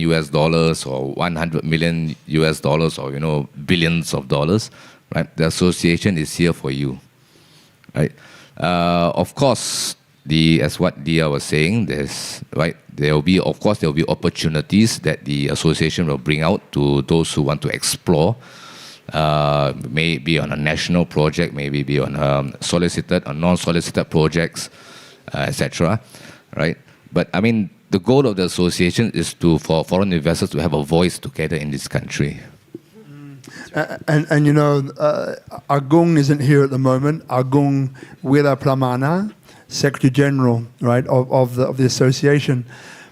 or 100 million US or billions of dollars, right? The association is here for you, right? Of course, as what Diah was saying, there will be opportunities that the association will bring out to those who want to explore. Maybe on a national project, maybe be on solicited or non-solicited projects, etc. Right? But I mean, the goal of the association is for foreign investors to have a voice together in this country. And Agung isn't here at the moment. Agung Wira Pramana, Secretary General, right, of the association.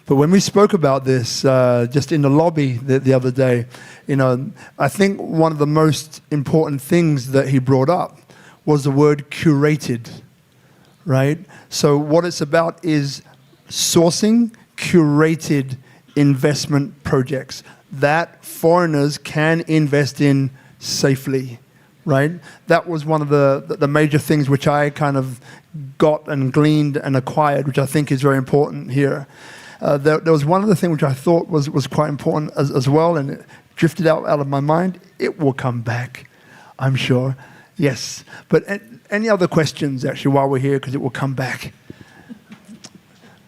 But when we spoke about this just in the lobby the other day, I think one of the most important things that he brought up was the word curated, right? So what it's about is sourcing curated investment projects that foreigners can invest in safely, right? That was one of the major things which I kind of got and gleaned and acquired, which I think is very important here. There was one other thing which I thought was quite important as well, and it drifted out of my mind. It will come back, I'm sure. Yes. But any other questions, actually, while we're here, because it will come back.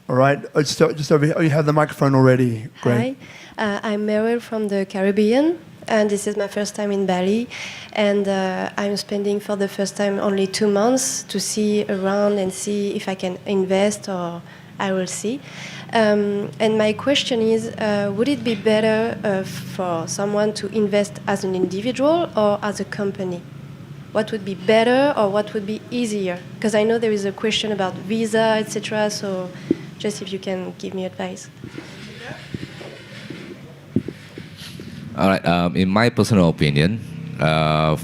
All right. Just over here. Oh, you have the microphone already. Great. Hi. I'm Meryl from the Caribbean, and this is my first time in Bali. And I'm spending for the first time only 2 months to see around and see if I can invest, or I will see. And my question is, would it be better for someone to invest as an individual or as a company? What would be better or what would be easier? Because I know there is a question about visa, etc. So just if you can give me advice. All right. In my personal opinion,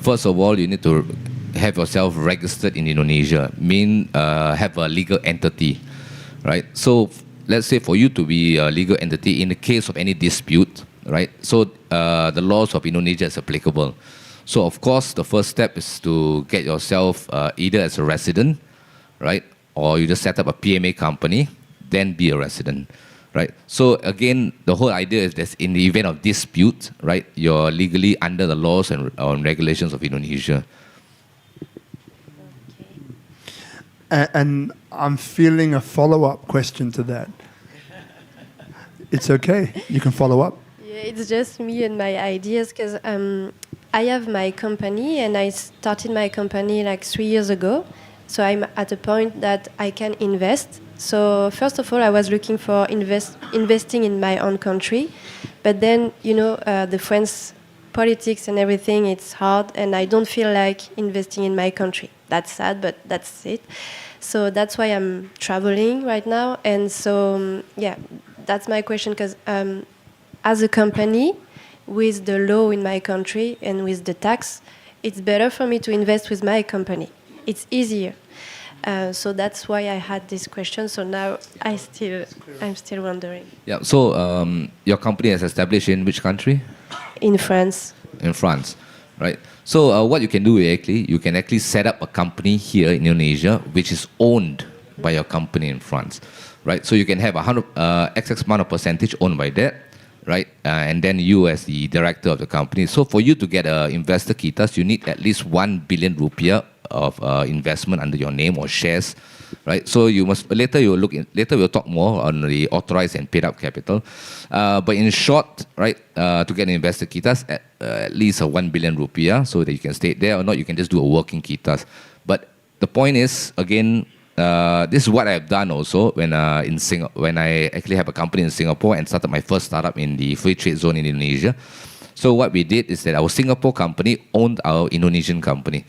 first of all, you need to have yourself registered in Indonesia. Have a legal entity, right? So let's say for you to be a legal entity in the case of any dispute, right? So the laws of Indonesia is applicable. So of course, the first step is to get yourself either as a resident, right? Or you just set up a PMA company, then be a resident, right? So again, the whole idea is that in the event of dispute, right, you're legally under the laws and regulations of Indonesia. And I'm feeling a follow-up question to that. It's okay. You can follow up. Yeah, it's just me and my ideas, because I have my company, and I started my company like 3 years ago. So I'm at a point that I can invest. So first of all, I was looking for investing in my own country. But then, the French politics and everything, it's hard, and I don't feel like investing in my country. That's sad, but that's it. So that's why I'm traveling right now. And so, that's my question, because as a company, with the law in my country and with the tax, it's better for me to invest with my company. It's easier. So that's why I had this question. So now I'm still wondering. Yeah. So your company is established in which country? In France. In France, right? So what you can do you can actually set up a company here in Indonesia, which is owned by your company in France, right? So you can have 100 XX amount of percentage owned by that, right? And then you as the director of the company. So for you to get an investor kitas, you need at least 1 billion rupiah of investment under your name or shares, right? So you must later we'll talk more on the authorized and paid up capital. But in short, right, to get an investor kitas, at least 1 billion rupiah, so that you can stay there, or not, you can just do a working kitas. But the point is, again, this is what I've done also when I actually have a company in Singapore and started my first startup in the free trade zone in Indonesia. So what we did is that our Singapore company owned our Indonesian company.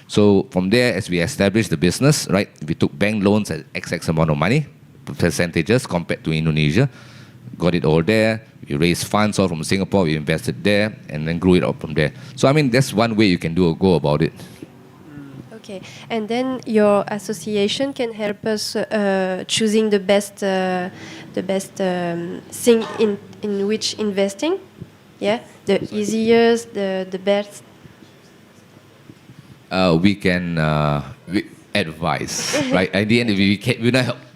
So from there, as we established the business, right, we took bank loans at XX amount of money, percentages compared to Indonesia. got it all there. We raised funds all from Singapore, we invested there, and then grew it up from there. So I mean, that's one way you can go about it. Okay, and then your association can help us choosing the best thing in which investing. Yeah, the easiest, the best. We can advise, right? At the end, we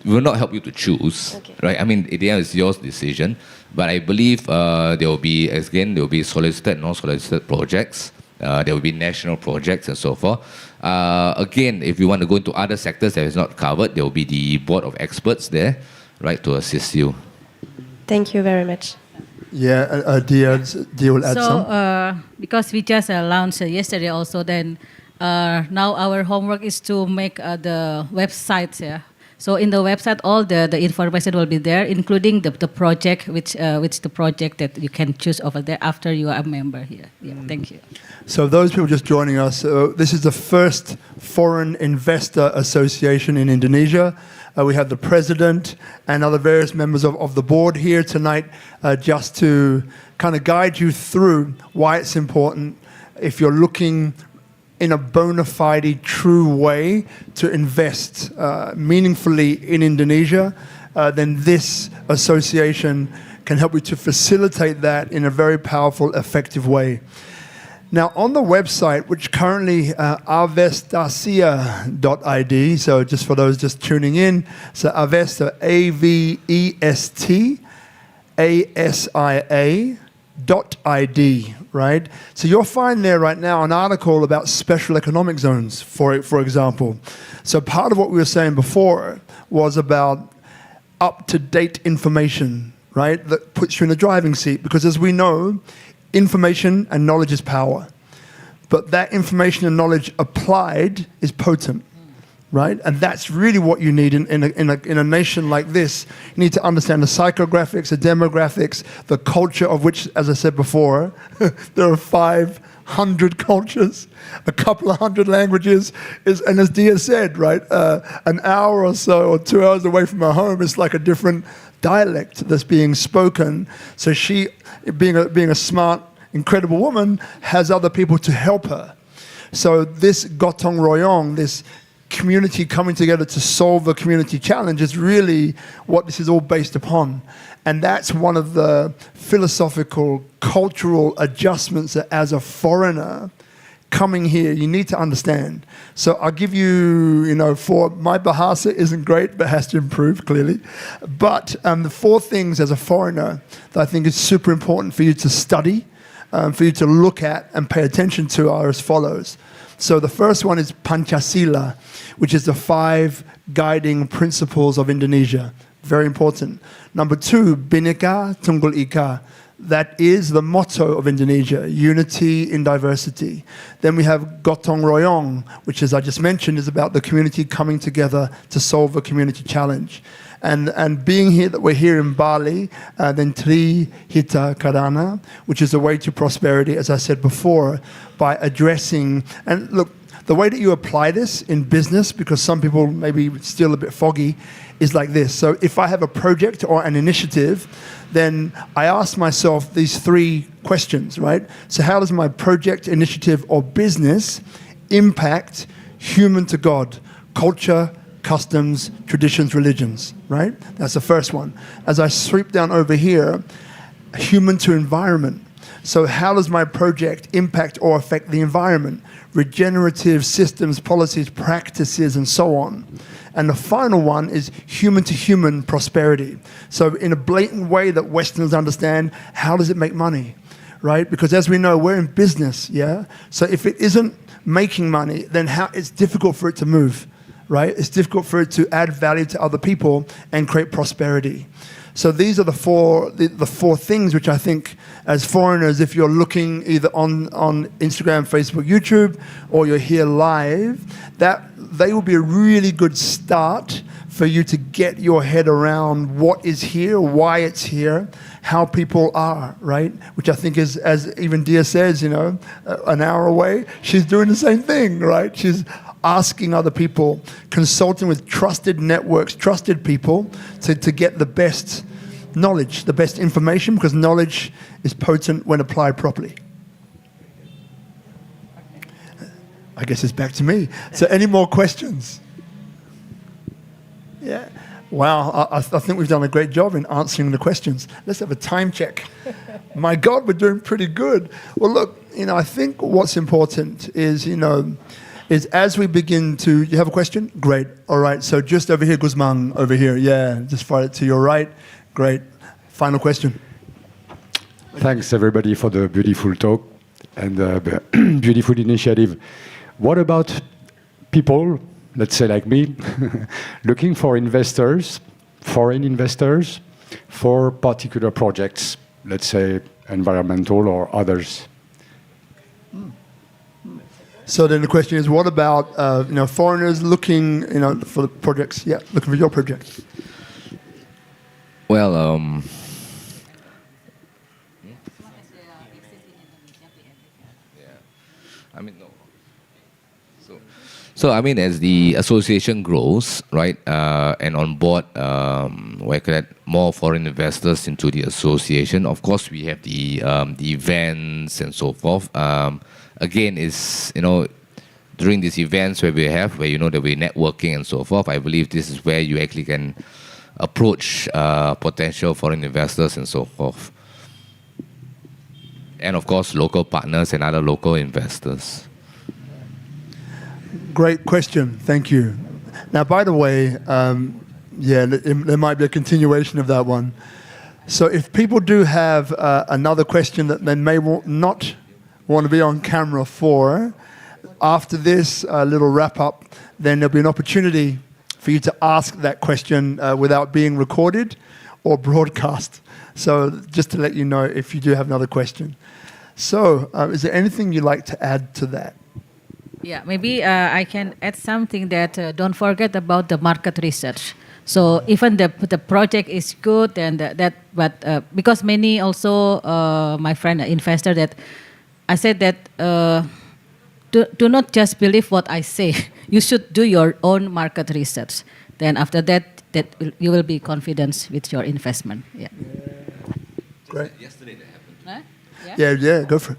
will not help you to choose, Okay. right? I mean, at the end, it's your decision. But I believe there will be solicited, non-solicited projects. There will be national projects and so forth. Again, if you want to go into other sectors that is not covered, there will be the board of experts there, right, to assist you. Thank you very much. Yeah, Diah will add some. So, because we just launched yesterday also, then now our homework is to make the websites, yeah. So in the website, all the information will be there, including the project, which the project that you can choose over there after you are a member here. Yeah, thank you. So those people just joining us, this is the first Foreign Investor Association in Indonesia. We have the president and other various members of the board here tonight just to kind of guide you through why it's important if you're looking in a bona fide, true way to invest meaningfully in Indonesia, then this association can help you to facilitate that in a very powerful, effective way. Now, on the website, which currently Avestasia.id, so just for those just tuning in, so Avesta, AVESTASIA.id, right? So you'll find there right now an article about special economic zones, for example. So part of what we were saying before was about up-to-date information, right, that puts you in the driving seat. Because as we know, information and knowledge is power. But that information and knowledge applied is potent, right? And that's really what you need in a nation like this. You need to understand the psychographics, the demographics, the culture of which, as I said before, there are 500 cultures, a couple of hundred languages. And as Diah said, right, an hour or so or 2 hours away from her home, it's like a different dialect that's being spoken. So she, being a smart, incredible woman, has other people to help her. So this gotong royong, this community coming together to solve a community challenge is really what this is all based upon. And that's one of the philosophical, cultural adjustments that as a foreigner coming here, you need to understand. So I'll give you, for my Bahasa isn't great, but has to improve, clearly. But the 4 things as a foreigner that I think is super important for you to study, for you to look at and pay attention to are as follows. So the first one is Pancasila, which is the 5 guiding principles of Indonesia. Very important. Number 2, Bhinneka Tunggal Ika. That is the motto of Indonesia, unity in diversity. Then we have Gotong Royong, which, as I just mentioned, is about the community coming together to solve a community challenge. And being here, that we're here in Bali, then Tri Hita Karana, which is a way to prosperity, as I said before, by addressing, and look, the way that you apply this in business, because some people maybe still a bit foggy, is like this. So if I have a project or an initiative, then I ask myself these 3 questions, right? So how does my project, initiative, or business impact human to God, culture, customs, traditions, religions, right? That's the first one. As I sweep down over here, human to environment. So how does my project impact or affect the environment? Regenerative systems, policies, practices, and so on. And the final one is human to human prosperity. So in a blatant way that Westerners understand, how does it make money, right? Because as we know, we're in business, yeah? So if it isn't making money, then it's difficult for it to move, right? It's difficult for it to add value to other people and create prosperity. So these are the 4 things which I think, as foreigners, if you're looking either on Instagram, Facebook, YouTube, or you're here live, that they will be a really good start for you to get your head around what is here, why it's here, how people are, right? Which I think is, as even Diah says, an hour away, she's doing the same thing, right? She's asking other people, consulting with trusted networks, trusted people to get the best knowledge, the best information, because knowledge is potent when applied properly. I guess it's back to me. So any more questions? Yeah. Wow, I think we've done a great job in answering the questions. Let's have a time check. My God, we're doing pretty good. Well, look, I think what's important is, is as we begin to... You have a question? Great. All right, so just over here, Guzman, over here. Yeah, just fire it to your right. Great. Final question. Thanks, everybody, for the beautiful talk and the beautiful initiative. What about people, let's say like me, looking for investors, foreign investors, for particular projects, let's say environmental or others? So then the question is, what about foreigners looking for the projects? Yeah, looking for your project. Well, no. So I mean, as the association grows, right, and on board, we get more foreign investors into the association. Of course, we have the events and so forth. Again, is during these events where that we're networking and so forth. I believe this is where you actually can approach potential foreign investors and so forth, and of course, local partners and other local investors. Great question. Thank you. Now, by the way, there might be a continuation of that one. So if people do have another question that they may not want to be on camera for, after this little wrap-up, then there'll be an opportunity for you to ask that question without being recorded or broadcast. So just to let you know if you do have another question. So is there anything you'd like to add to that? Yeah, maybe I can add something that don't forget about the market research. So even the project is good and but because many also my friend investor that I said that do not just believe what I say. You should do your own market research. Then after that you will be confident with your investment. Yeah. Great. Yesterday that happened. Huh? Yeah, go for it.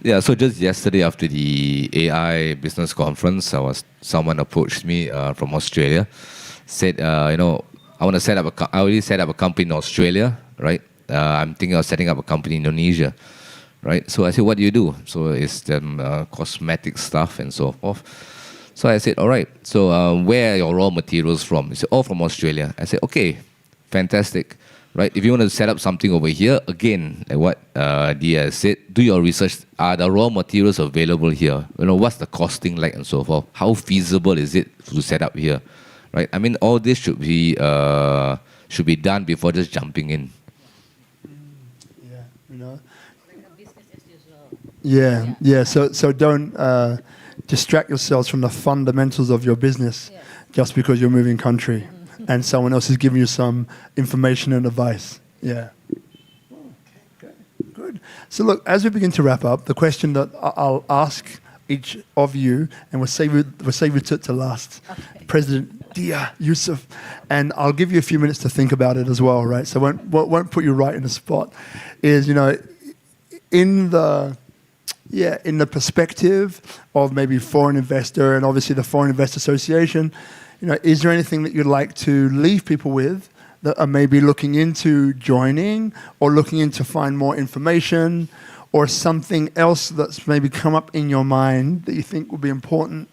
Yeah, so just yesterday after the AI business conference, someone approached me from Australia, said, I want to set up I already set up a company in Australia, right? I'm thinking of setting up a company in Indonesia, right? So I said, what do you do? So it's cosmetic stuff and so forth. So I said, all right, so where are your raw materials from? He said, all from Australia. I said, okay, fantastic. Right, if you want to set up something over here, again, like what Diah said, do your research. Are the raw materials available here? What's the costing like and so forth? How feasible is it to set up here? Right, I mean, all this should be done before just jumping in. Yeah. So don't distract yourselves from the fundamentals of your business just because you're moving country. And someone else is giving you some information and advice. Yeah. Okay, good. So look, as we begin to wrap up, the question that I'll ask each of you, and we'll save it to last, okay. President Diah Yusuf, and I'll give you a few minutes to think about it as well, right? So won't put you right in the spot. Is in the perspective of maybe foreign investor and obviously the Foreign Investor Association. Is there anything that you'd like to leave people with that are maybe looking into joining or looking into find more information or something else that's maybe come up in your mind that you think would be important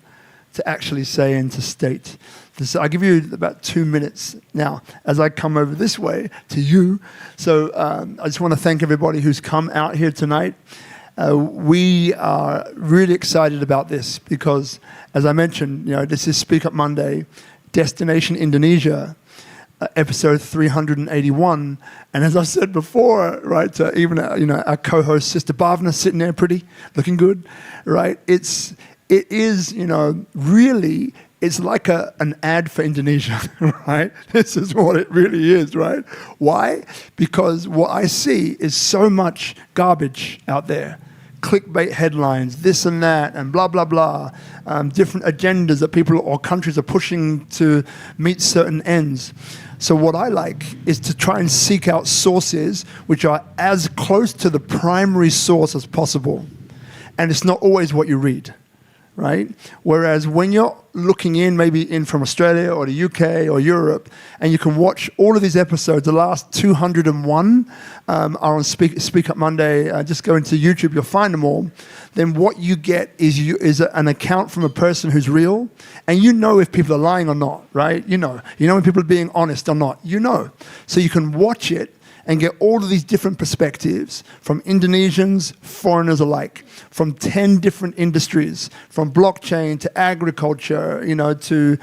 to actually say and to state? So I'll give you about 2 minutes now as I come over this way to you. So I just want to thank everybody who's come out here tonight. We are really excited about this because, as I mentioned, this is Speak Up Monday, Destination Indonesia, episode 381. And as I said before, right, even our co-host Sister Bhavna sitting there, pretty, looking good, right? It is really. It's like an ad for Indonesia, right? This is what it really is, right? Why? Because what I see is so much garbage out there. clickbait headlines, this and that, and blah, blah, blah, different agendas that people or countries are pushing to meet certain ends. So what I like is to try and seek out sources which are as close to the primary source as possible. And it's not always what you read, right? Whereas when you're looking in, maybe in from Australia or the UK or Europe, and you can watch all of these episodes, the last 201 are on SpeakuP Monday, just go into YouTube, you'll find them all. Then what you get is an account from a person who's real, and you know if people are lying or not, right? You know when people are being honest or not, you know. So you can watch it and get all of these different perspectives from Indonesians, foreigners alike, from 10 different industries, from blockchain to agriculture, to,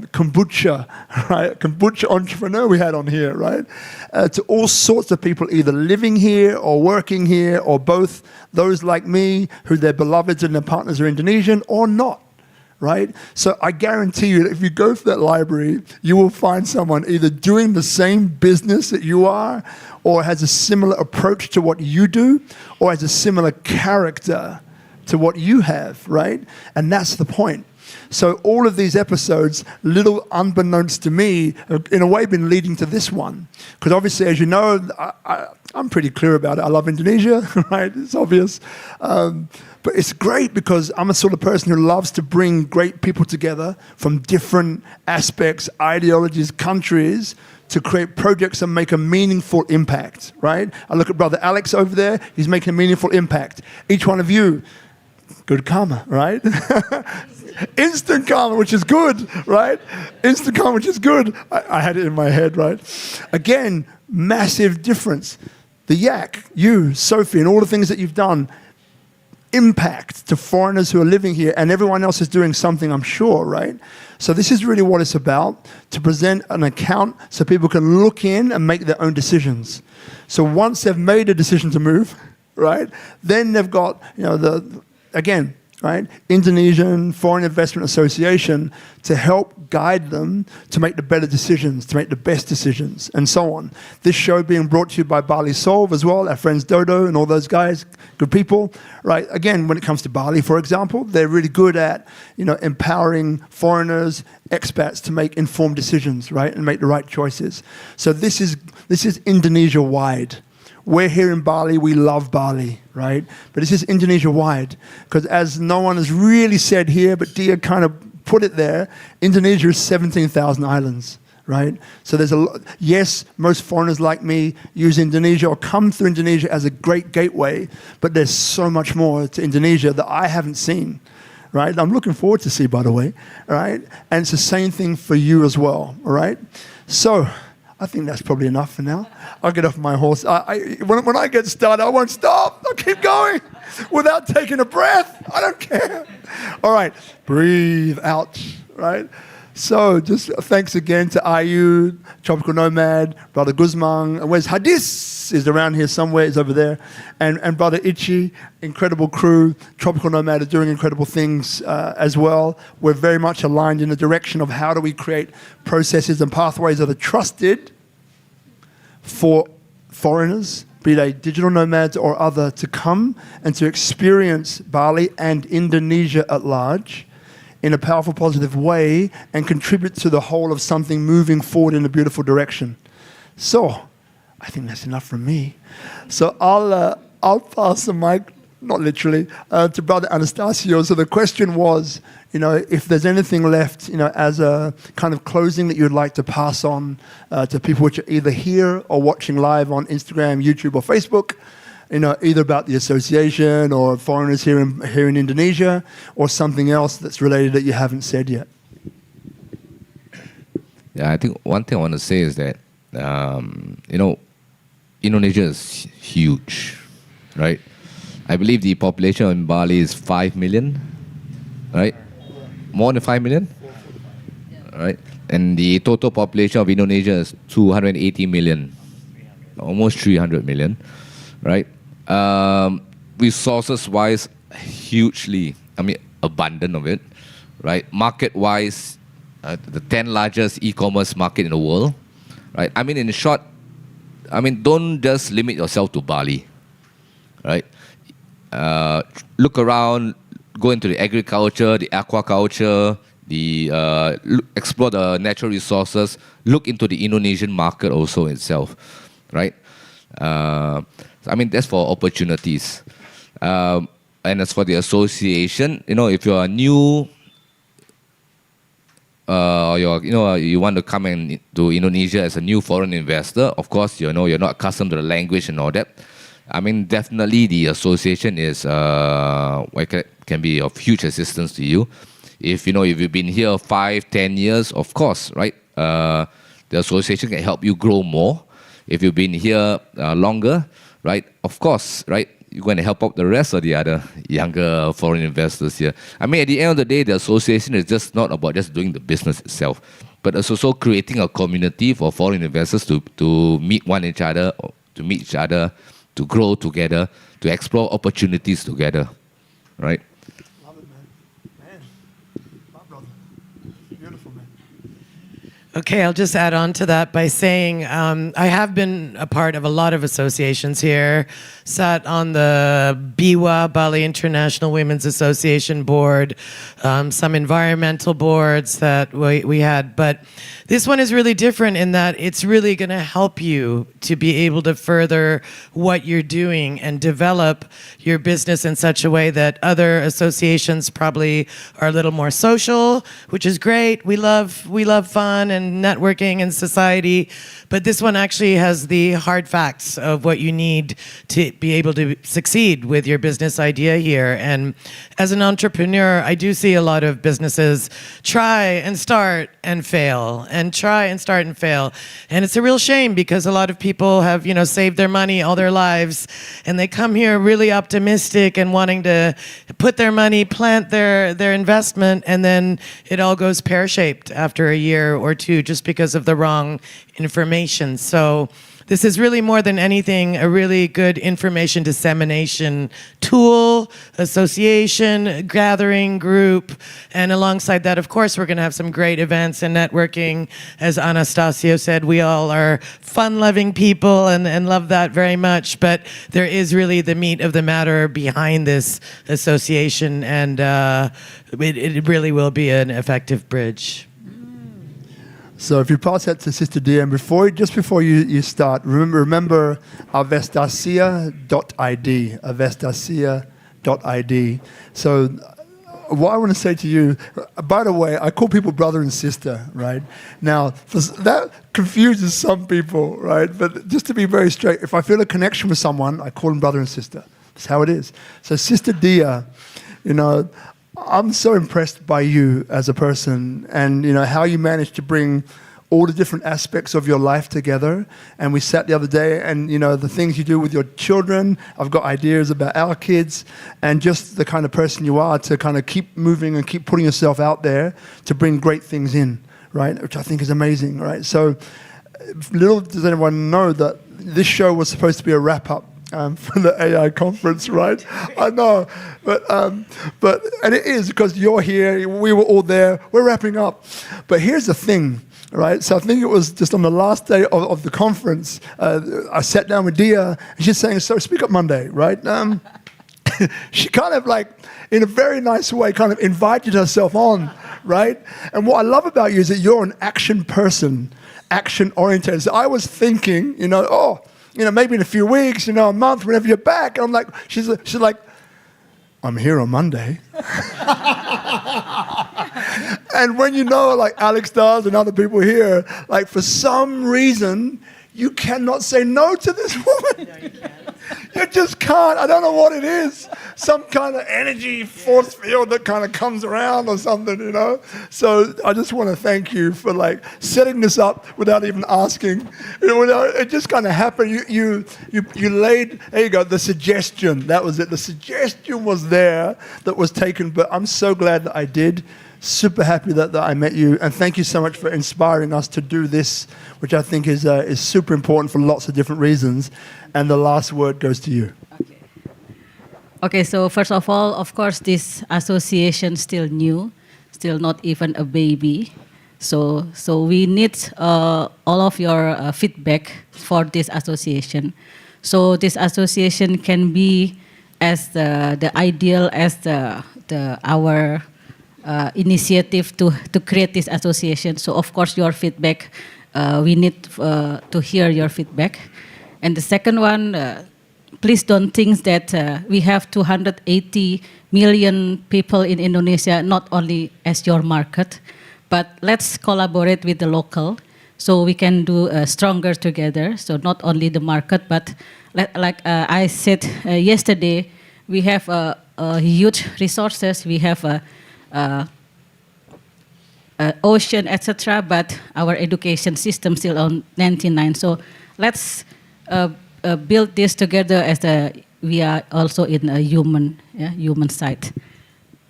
kombucha, right? Kombucha entrepreneur we had on here, right? To all sorts of people either living here or working here or both, those like me who their beloveds and their partners are Indonesian or not. Right? So I guarantee you that if you go to that library, you will find someone either doing the same business that you are, or has a similar approach to what you do, or has a similar character to what you have, right? And that's the point. So all of these episodes, little unbeknownst to me, have in a way been leading to this one. Because obviously, as you know, I'm pretty clear about it. I love Indonesia, right? It's obvious. But it's great because I'm a sort of person who loves to bring great people together from different aspects, ideologies, countries, to create projects and make a meaningful impact, right? I look at Brother Alex over there. He's making a meaningful impact. Each one of you, good karma, right? Instant karma, which is good, right? Instant karma, which is good. I had it in my head, right? Again, massive difference. The Yak, you, Sophie, and all the things that you've done, impact to foreigners who are living here, and everyone else is doing something, I'm sure, right? So this is really what it's about, to present an account so people can look in and make their own decisions. So once they've made a decision to move, right, then they've got, Indonesian Foreign Investment Association to help guide them to make the better decisions, to make the best decisions, and so on. This show being brought to you by Bali Solve as well, our friends Dodo and all those guys, good people, right? Again, when it comes to Bali, for example, they're really good at, empowering foreigners, expats to make informed decisions, right, and make the right choices. So this is Indonesia-wide. We're here in Bali, we love Bali, right? But this is Indonesia-wide, because as no one has really said here, but Diah kind of put it there, Indonesia is 17,000 islands, right? So there's a lot. Yes, most foreigners like me use Indonesia or come through Indonesia as a great gateway, but there's so much more to Indonesia that I haven't seen, right? I'm looking forward to see, by the way, right? And it's the same thing for you as well, all right? So I think that's probably enough for now. I'll get off my horse. When I get started, I won't stop. I'll keep going without taking a breath. I don't care. All right, breathe out, right? So just thanks again to IU, Tropical Nomad, Brother Guzman, and where's Hadis? Is around here somewhere, is over there. And Brother Ichi, incredible crew. Tropical Nomad are doing incredible things as well. We're very much aligned in the direction of how do we create processes and pathways that are trusted for foreigners, be they digital nomads or other, to come and to experience Bali and Indonesia at large in a powerful, positive way and contribute to the whole of something moving forward in a beautiful direction. So, I think that's enough from me. So I'll pass the mic, not literally, to Brother Anastasio. So the question was, if there's anything left, as a kind of closing that you'd like to pass on to people which are either here or watching live on Instagram, YouTube, or Facebook, either about the association or foreigners here in Indonesia, or something else that's related that you haven't said yet. Yeah, I think one thing I want to say is that, Indonesia is huge, right? I believe the population in Bali is 5 million, right? More than 5 million, right? And the total population of Indonesia is 280 million, almost 300 million, right? Resources-wise, hugely, abundant of it, right? Market-wise, the 10th largest e-commerce market in the world, right? In short, don't just limit yourself to Bali, right? look around, go into the agriculture, the aquaculture, explore the natural resources, look into the Indonesian market also itself, right? I mean, that's for opportunities. And as for the association, if you're new, you want to come to Indonesia as a new foreign investor, of course, you're not accustomed to the language and all that. I mean, definitely the association can be of huge assistance to you. If you've been here 5, 10 years, of course, right? The association can help you grow more. If you've been here longer, right? Of course, right? You're going to help out the rest of the other younger foreign investors here. I mean, at the end of the day, the association is just not about just doing the business itself, but it's also creating a community for foreign investors to meet each other, to grow together, to explore opportunities together, right? Love it, man. My brother. Beautiful, man. Okay, I'll just add on to that by saying I have been a part of a lot of associations here, sat on the BIWA, Bali International Women's Association board, some environmental boards that we had, but this one is really different in that it's really going to help you to be able to further what you're doing and develop your business in such a way that other associations probably are a little more social, which is great. We love fun and networking and society, but this one actually has the hard facts of what you need to be able to succeed with your business idea here. And as an entrepreneur, I do see a lot of businesses try and start and fail, and try and start and fail. And it's a real shame because a lot of people have, saved their money all their lives, and they come here really optimistic and wanting to put their money, plant their investment, and then it all goes pear-shaped after a year or two just because of the wrong information. So this is really more than anything a really good information dissemination tool, association, gathering group, and alongside that, of course, we're going to have some great events and networking. As Anastasio said, we all are fun-loving people and love that very much, but there is really the meat of the matter behind this association, and it really will be an effective bridge. So if you pass that to Sister Diah, and just before you start, remember Avestasia.id, Avestasia.id. So what I want to say to you, by the way, I call people brother and sister, right? Now, that confuses some people, right? But just to be very straight, if I feel a connection with someone, I call them brother and sister. That's how it is. So Sister Diah, I'm so impressed by you as a person and, how you managed to bring all the different aspects of your life together. And we sat the other day and, the things you do with your children, I've got ideas about our kids and just the kind of person you are to kind of keep moving and keep putting yourself out there to bring great things in, right? Which I think is amazing, right? So little does anyone know that this show was supposed to be a wrap-up for the AI conference, right? I know, but and it is because you're here, we were all there, we're wrapping up. But here's the thing, right? So I think it was just on the last day of the conference, I sat down with Diah, and she's saying, so SpeakuP Monday, right? She kind of in a very nice way, kind of invited herself on, right? And what I love about you is that you're an action person, action-oriented. So I was thinking, maybe in a few weeks, a month, whenever you're back. And I'm like, she's like, I'm here on Monday. And when like Alex does and other people here, for some reason, you cannot say no to this woman. No, you can't. You just can't. I don't know what it is. Some kind of energy force field that kind of comes around or something, So I just want to thank you for setting this up without even asking. It just kind of happened. You laid, there you go, the suggestion. That was it. The suggestion was there that was taken, but I'm so glad that I did. Super happy that I met you, and thank you so much for inspiring us to do this, which I think is super important for lots of different reasons. And the last word goes to you. Okay, so first of all, of course, this association still new, still not even a baby. So we need all of your feedback for this association. So this association can be as the ideal, as our initiative to create this association. So of course your feedback, we need to hear your feedback. And the second one, please don't think that we have 280 million people in Indonesia, not only as your market, but let's collaborate with the local so we can do stronger together. So not only the market, but like I said yesterday, we have huge resources, we have ocean, etc., but our education system still on 99. So let's build this together as we are also in a human side.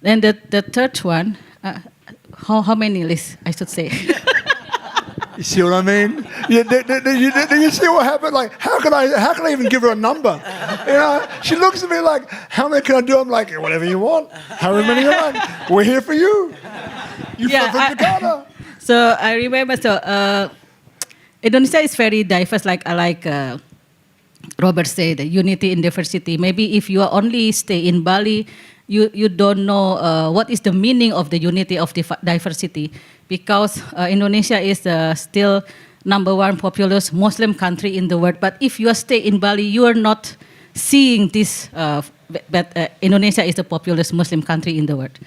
Then the third one, how many lists I should say? You see what I mean? You see what happened? Like, how can I even give her a number? You know, she looks at me like, how many can I do? I'm like, whatever you want, however many you want. We're here for you. You from Jakarta. So I remember, Indonesia is very diverse. Like Robert said, unity in diversity. Maybe if you only stay in Bali, you don't know what is the meaning of the unity of diversity, because Indonesia is still #1 populous Muslim country in the world. But if you stay in Bali, you are not seeing this, that Indonesia is the populous Muslim country in the world.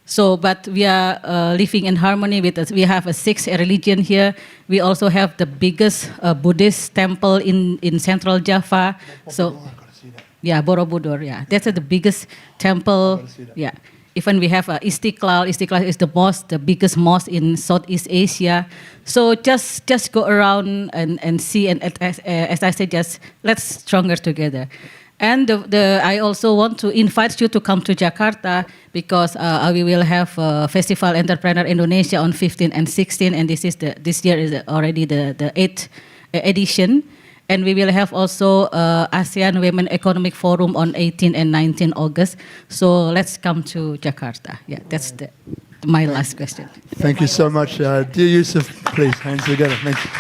So, but we are living in harmony with us. We have a 6th religion here. We also have the biggest Buddhist temple in Central Java. So, yeah, Borobudur. Yeah, that's the biggest temple. Yeah, even we have Istiqlal. Istiqlal is the biggest mosque in Southeast Asia. So just go around and see. And as I said, just let's stronger together. And I also want to invite you to come to Jakarta, because we will have Festival Entrepreneur Indonesia on 15 and 16, and this year is already the 8th edition. And we will have also ASEAN Women Economic Forum on 18 and 19 August. So let's come to Jakarta. Yeah, that's my last question. Thank you so much. Diah Yusuf, please, hands together. Thank you.